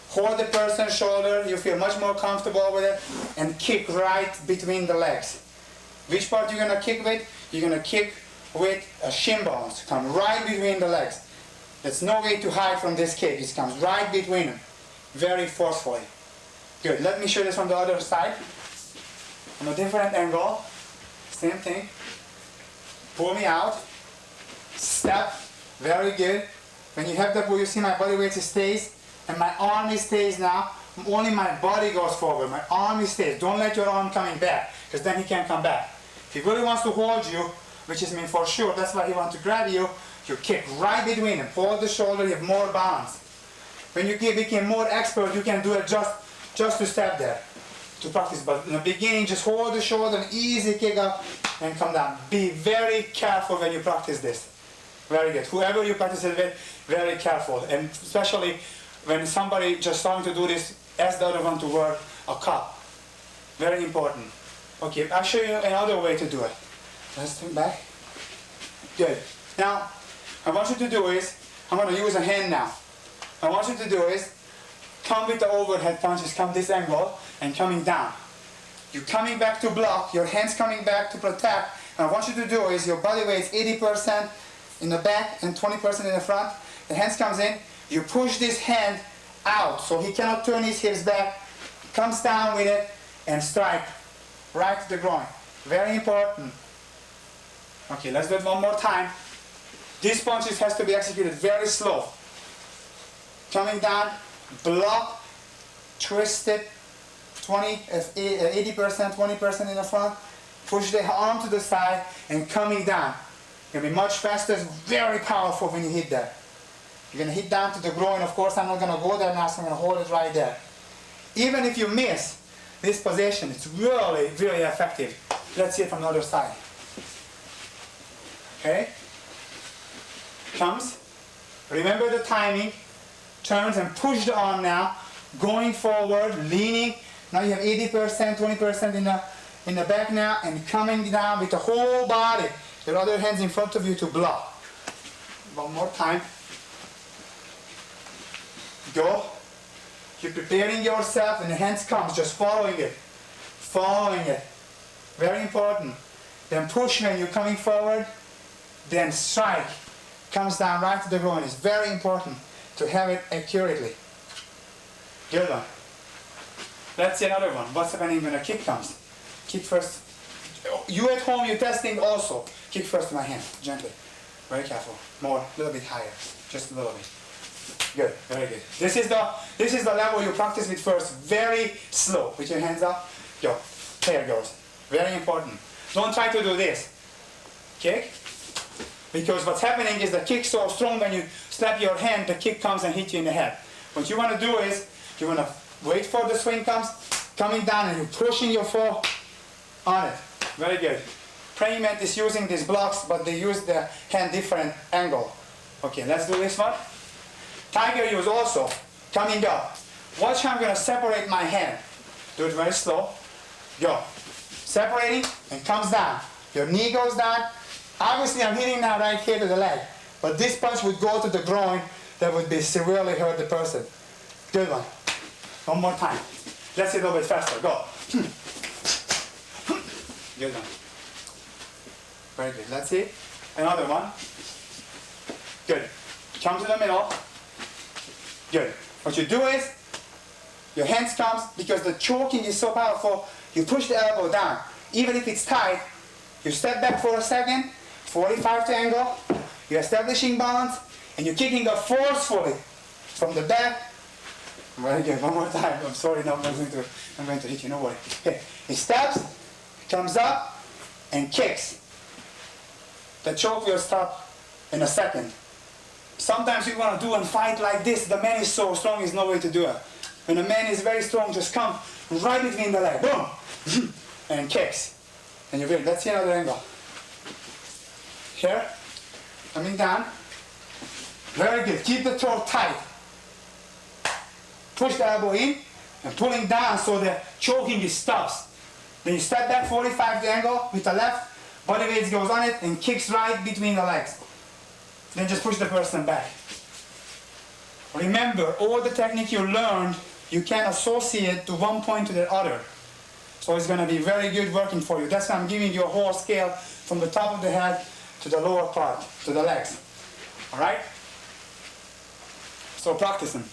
hold the person's shoulder, you feel much more comfortable with it, and kick right between the legs. Which part you're going to kick with? You're going to kick with shin bones. Come right between the legs. There's no way to hide from this kick. It comes right between them. Very forcefully. Good. Let me show this from the other side. From a different angle. Same thing. Pull me out. Step. Very good. When you have the pull, you see my body weight stays, and my arm stays now. Only my body goes forward. My arm stays. Don't let your arm coming back, because then he can't come back. If he really wants to hold you, which is mean for sure, that's why he wants to grab you, you kick right between them. Hold the shoulder, you have more balance. When you become more expert, you can do it just to step there, to practice. But in the beginning, just hold the shoulder, easy kick up, and come down. Be very careful when you practice this. Very good. Whoever you practice it with, very careful. And especially when somebody just starting to do this, ask the other one to work a cup. Very important. Okay, I'll show you another way to do it. Let's turn back. Good. Now, what I want you to do is, I'm going to use a hand now. What I want you to do is, come with the overhead punches, come this angle, and coming down. You're coming back to block, your hands coming back to protect. And what I want you to do is, your body weight is 80% in the back and 20% in the front. The hands comes in, you push this hand out so he cannot turn his hips back, comes down with it, and strike right to the groin. Very important. Okay, let's do it one more time. These punches has to be executed very slow. Coming down, block, twist it, 80%, 20% in the front, push the arm to the side, and coming down. It's going to be much faster, it's very powerful when you hit that. You're going to hit down to the groin, of course I'm not going to go there now, so I'm going to hold it right there. Even if you miss this position, it's really, really effective. Let's see it from the other side. Okay? Comes, remember the timing, turns and push the arm now, going forward, leaning. Now you have 80%, 20% in the back now, and coming down with the whole body. Your other hands in front of you to block. One more time. Go. You're preparing yourself and the hands comes, just following it. Following it. Very important. Then push when you're coming forward. Then strike. Comes down right to the groin. It's very important to have it accurately. Good one. Let's see another one. What's happening when a kick comes? Kick first. You at home, you're testing also. Kick first to my hand, gently. Very careful. More, a little bit higher. Just a little bit. Good, very good. This is the level you practice with first. Very slow. With your hands up. Go. There goes. Very important. Don't try to do this. Kick. Because what's happening is the kick so strong when you slap your hand, the kick comes and hits you in the head. What you want to do is, you want to wait for the swing comes, coming down and you're pushing your foot on it. Very good. Praying mat is using these blocks, but they use the hand different angle. Okay, let's do this one. Tiger use also, coming up. Watch how I'm going to separate my hand. Do it very slow. Go. Separating and comes down. Your knee goes down. Obviously I'm hitting now right here to the leg. But this punch would go to the groin. That would be severely hurt the person. Good one. One more time. Let's see a little bit faster. Go. Good one. Very good. Let's see. Another one. Good. Come to the middle. Good. What you do is, your hands comes, because the choking is so powerful, you push the elbow down. Even if it's tight, you step back for a second, 45 to angle, you're establishing balance, and you're kicking up forcefully from the back. Very good. One more time. I'm sorry, no, I'm going to hit you, no worry. Okay. He steps, comes up, and kicks. The choke will stop in a second. Sometimes you want to do and fight like this. The man is so strong, there's no way to do it. When a man is very strong, just come right between the leg, boom, and kicks. And you're good. Let's see another angle. Here, coming down. Very good. Keep the throat tight. Push the elbow in and pulling down so the choking stops. Then you step back 45 the angle with the left, body weight goes on it and kicks right between the legs. Then just push the person back. Remember, all the technique you learned, you can associate to one point to the other. So it's going to be very good working for you. That's why I'm giving you a whole scale from the top of the head to the lower part, to the legs. Alright? So practicing.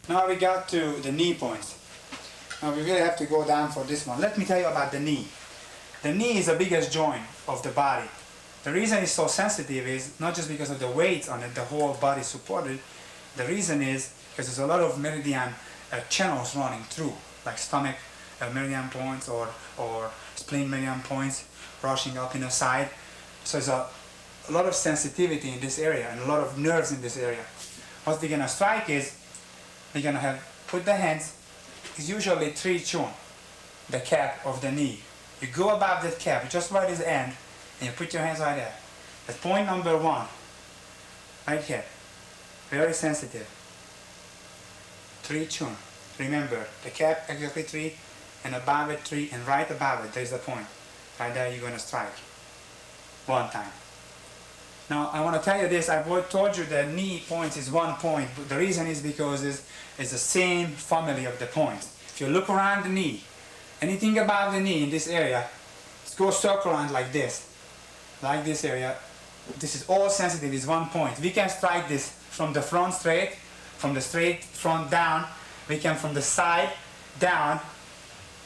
Now we got to the knee points. Now we really have to go down for this one. Let me tell you about the knee. The knee is the biggest joint of the body. The reason it's so sensitive is not just because of the weight on it, the whole body supported. The reason is because there's a lot of meridian channels running through, like stomach meridian points or spleen meridian points rushing up in the side. So there's a lot of sensitivity in this area and a lot of nerves in this area. What we're going to strike is, we're going to put the hands, it's usually 3 chun, the cap of the knee. You go above that cap, just right at the end, and you put your hands right there. That's point number 1, right here. Very sensitive. 3 chun. Remember, the cap exactly 3, and above it 3, and right above it, there's the point. Right there, you're going to strike. 1 time. Now, I want to tell you this, I've told you that knee points is 1 point, but the reason is because it's the same family of the points. If you look around the knee, anything above the knee in this area, go circle around like this area. This is all sensitive, is 1 point. We can strike this from the front straight, from the straight front down, we can from the side down,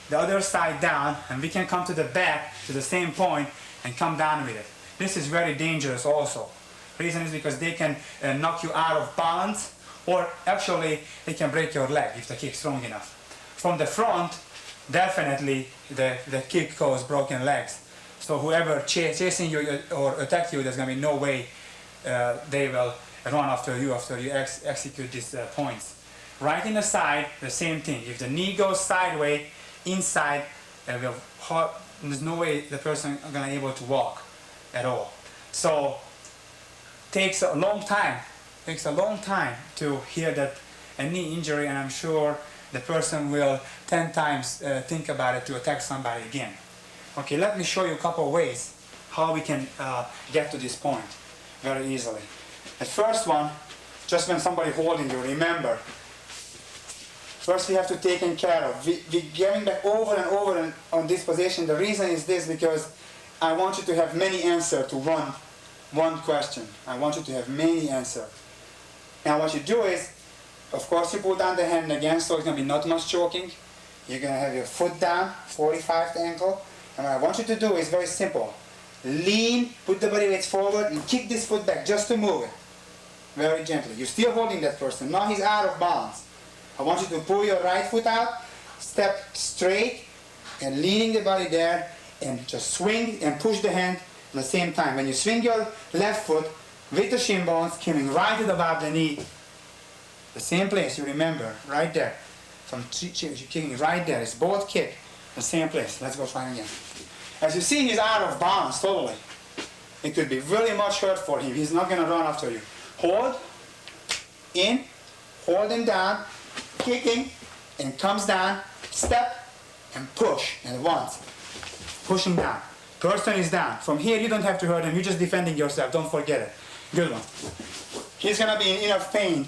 the other side down, and we can come to the back to the same point and come down with it. This is very dangerous also. Reason is because they can knock you out of balance, or actually they can break your leg if the kick is strong enough. From the front, definitely the kick causes broken legs. So whoever chasing you or attack you, there's going to be no way they will run after you execute these points. Right in the side, the same thing. If the knee goes sideways, inside, there's no way the person is going to be able to walk at all. So takes a long time to heal that a knee injury, and I'm sure the person will 10 times think about it to attack somebody again. Okay, let me show you a couple of ways how we can get to this point very easily. The first one, just when somebody holding you, remember. First we have to take care of. We're going back over and over and on this position. The reason is this, because I want you to have many answers to one question. I want you to have many answers. Now what you do is, of course you pull down the hand again, so it's going to be not much choking. You're going to have your foot down, 45 the ankle. And what I want you to do is very simple. Lean, put the body weights forward, and kick this foot back just to move it. Very gently. You're still holding that person. Now he's out of balance. I want you to pull your right foot out, step straight, and leaning the body there, and just swing and push the hand at the same time. When you swing your left foot with the shin bones, coming right above the knee, the same place, you remember, right there. From you're kicking right there. It's both kick, the same place. Let's go try it again. As you see, he's out of balance totally. It could be really much hurt for him. He's not going to run after you. Hold, in, hold him down, kicking, and comes down, step, and push, and once. Pushing down. Person is down. From here, you don't have to hurt him. You're just defending yourself. Don't forget it. Good one. He's going to be in enough pain.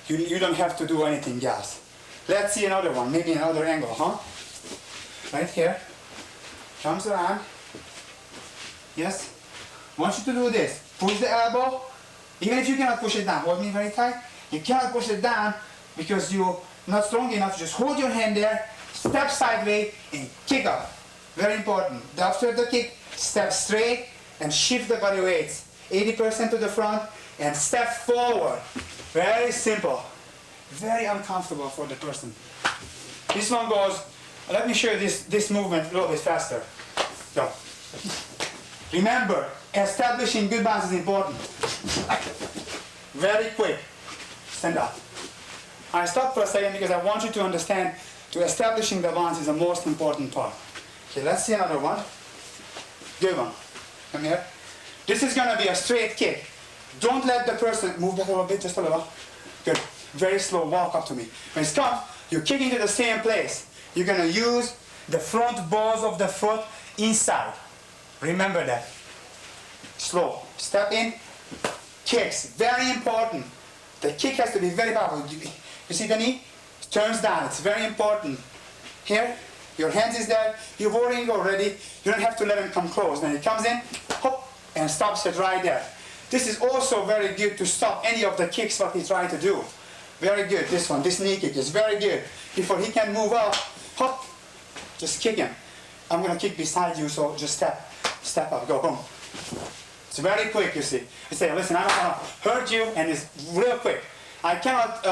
You don't have to do anything else. Let's see another one. Maybe another angle, huh? Right here. Comes around. Yes. I want you to do this. Push the elbow. Even if you cannot push it down, hold me very tight. You cannot push it down because you're not strong enough. Just hold your hand there, step sideways, and kick up. Very important. After the kick, step straight and shift the body weights. 80% to the front and step forward. Very simple. Very uncomfortable for the person. This one goes, let me show you this movement a little bit faster. Go. Remember, establishing good balance is important. Very quick. Stand up. I stop for a second because I want you to understand to establishing the balance is the most important part. Okay, let's see another one. Good one. Come here. This is going to be a straight kick. Don't let the person move back a little bit, just a little. Good. Very slow, walk up to me. When it's come, you're kicking to the same place. You're going to use the front balls of the foot inside. Remember that. Slow. Step in. Kicks. Very important. The kick has to be very powerful. You see the knee? It turns down. It's very important. Here, your hands is there. You're holding already. You don't have to let him come close. When he comes in, hop, and stops it right there. This is also very good to stop any of the kicks what he tried to do. Very good. This one, this knee kick is very good. Before he can move up, hop, just kick him. I'm going to kick beside you, so just step up, go, boom. It's very quick, you see. You say, listen, I don't want to hurt you, and it's real quick. I cannot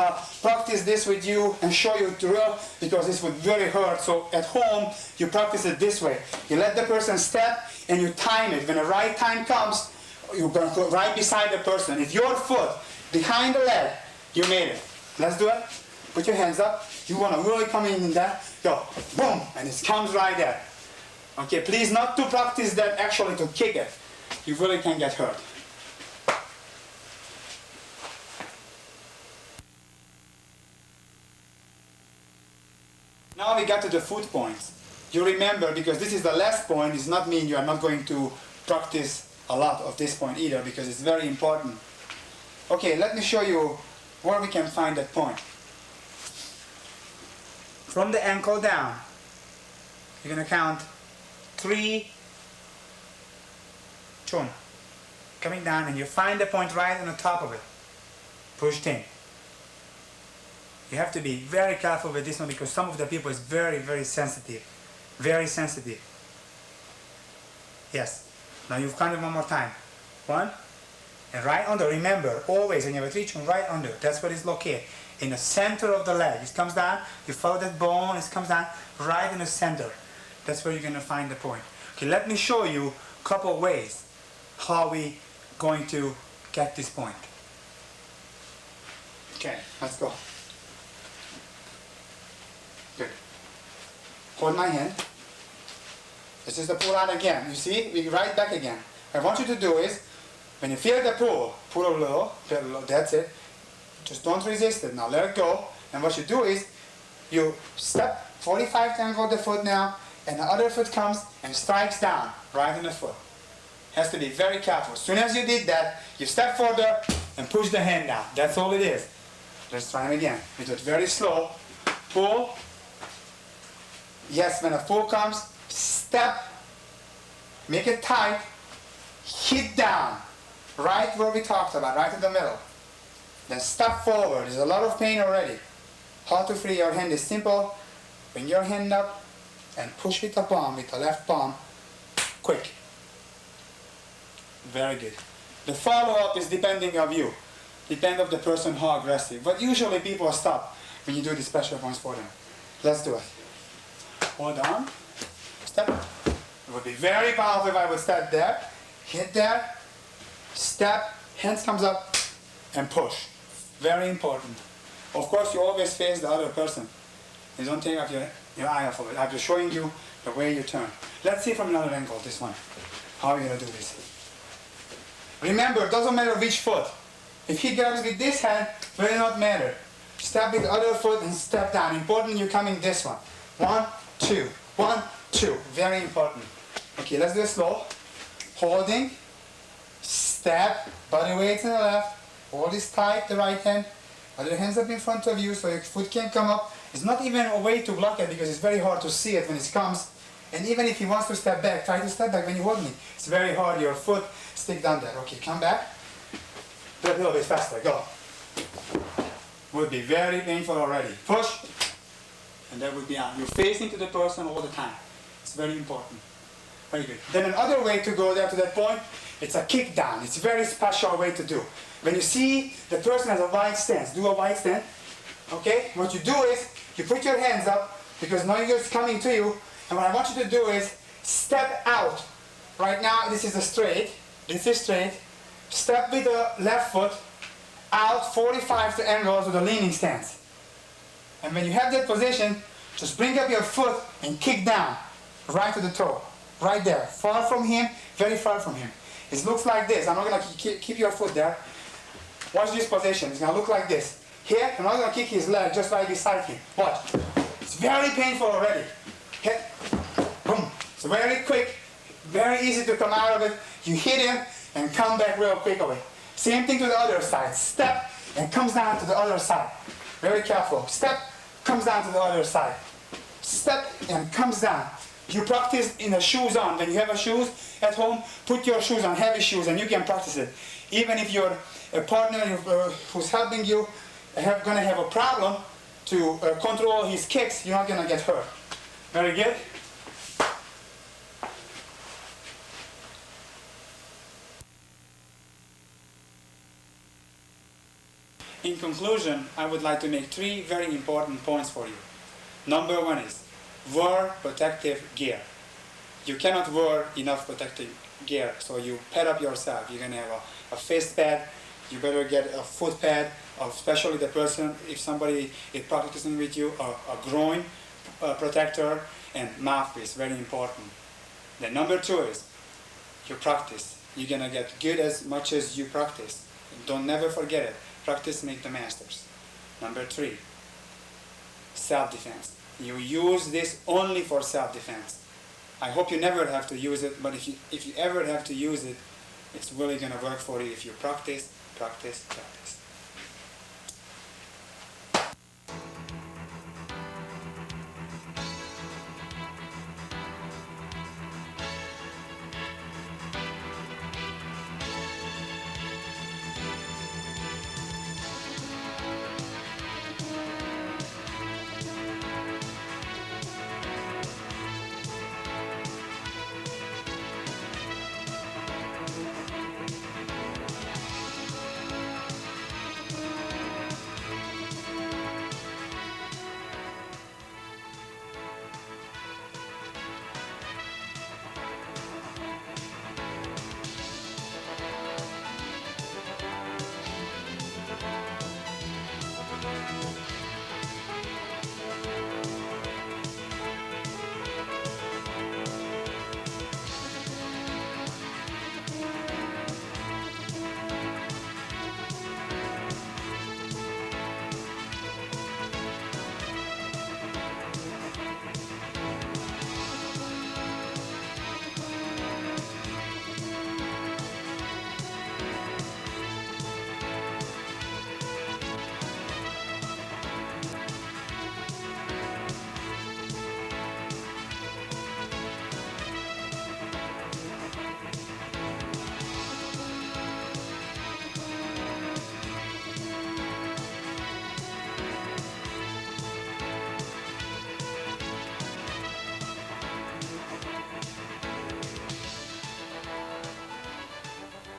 practice this with you and show you to real, because this would really hurt. So at home, you practice it this way. You let the person step, and you time it. When the right time comes, you're going to go right beside the person. If your foot behind the leg, you made it. Let's do it. Put your hands up. You want to really come in there. Go. Boom. And it comes right there. Okay, please not to practice that actually to kick it. You really can get hurt. Now we got to the foot points. You remember, because this is the last point, does not mean you are not going to practice a lot of this point either, because it's very important. Okay, let me show you where we can find that point. From the ankle down, you're going to count 3, chun, coming down, and you find the point right on the top of it. Pushed in. You have to be very careful with this one, because some of the people is very, very sensitive. Very sensitive. Yes. Now you've counted one more time. 1, and right under. Remember, always when you have a reach, right under. That's where it's located. In the center of the leg. It comes down, you follow that bone, it comes down right in the center. That's where you're going to find the point. Okay, let me show you a couple ways how we going to get this point. Okay, let's go. Good. Hold my hand. This is the pull out again. You see, we right back again. What I want you to do is, when you feel the pull a little, that's it. Just don't resist it. Now let it go. And what you do is, you step 45 times on the foot now, and the other foot comes and strikes down right on the foot. Has to be very careful. As soon as you did that, you step further, and push the hand down. That's all it is. Let's try it again. We do it very slow. Pull. Yes, when a pull comes, step, make it tight, hit down, right where we talked about, right in the middle. Then step forward. There's a lot of pain already. How to free your hand is simple. Bring your hand up and push with the palm, with the left palm, quick. Very good. The follow-up is depending on you. Depend on the person how aggressive. But usually people stop when you do these pressure points for them. Let's do it. Hold on. Step. It would be very powerful if I would step there, hit there, step, hands comes up, and push. Very important. Of course, you always face the other person. You don't take off your eye off of it. I'm just showing you the way you turn. Let's see from another angle, this one. How are we going to do this? Remember, it doesn't matter which foot. If he grabs with this hand, it will not matter. Step with the other foot and step down. Important you're coming this one. 1, 2. 1, 2. Very important. Okay, let's do it slow. Holding. Step. Body weight to the left. Hold this tight, the right hand. Other hands up in front of you so your foot can come up. It's not even a way to block it because it's very hard to see it when it comes. And even if he wants to step back, try to step back when you hold me. It's very hard, your foot stick down there. Okay, come back. Do it a little bit faster, go. Would be very painful already. Push, and that would be on. You're facing to the person all the time. It's very important. Very good. Then another way to go there to that point, it's a kick down. It's a very special way to do. When you see the person has a wide stance, do a wide stance. Okay? What you do is, you put your hands up, because now you're coming to you, and what I want you to do is, step out. Right now, this is a straight. This is straight. Step with the left foot, out 45 to angles with a leaning stance. And when you have that position, just bring up your foot and kick down, right to the toe. Right there, far from him, very far from him. It looks like this. I'm not going to keep your foot there. Watch this position. It's going to look like this. Here, I'm not going to kick his leg just right beside him. Watch. It's very painful already. Hit. Boom. It's very quick. Very easy to come out of it. You hit him and come back real quickly. Same thing to the other side. Step and comes down to the other side. Very careful. Step, comes down to the other side. Step and comes down. You practice in the shoes on. When you have a shoes at home, put your shoes on, heavy shoes, and you can practice it. Even if your partner who's helping you going to have a problem to control his kicks, you're not going to get hurt. Very good. In conclusion, I would like to make 3 very important points for you. Number 1 is, wear protective gear. You cannot wear enough protective gear, so you pad up yourself. You're going to have a fist pad, you better get a foot pad, especially the person, if somebody is practicing with you, a groin protector, and mouthpiece, very important. Then number 2 is, you practice. You're going to get good as much as you practice. Don't never forget it. Practice makes the masters. Number 3, self-defense. You use this only for self-defense. I hope you never have to use it, but if you ever have to use it, it's really going to work for you if you practice, practice, practice.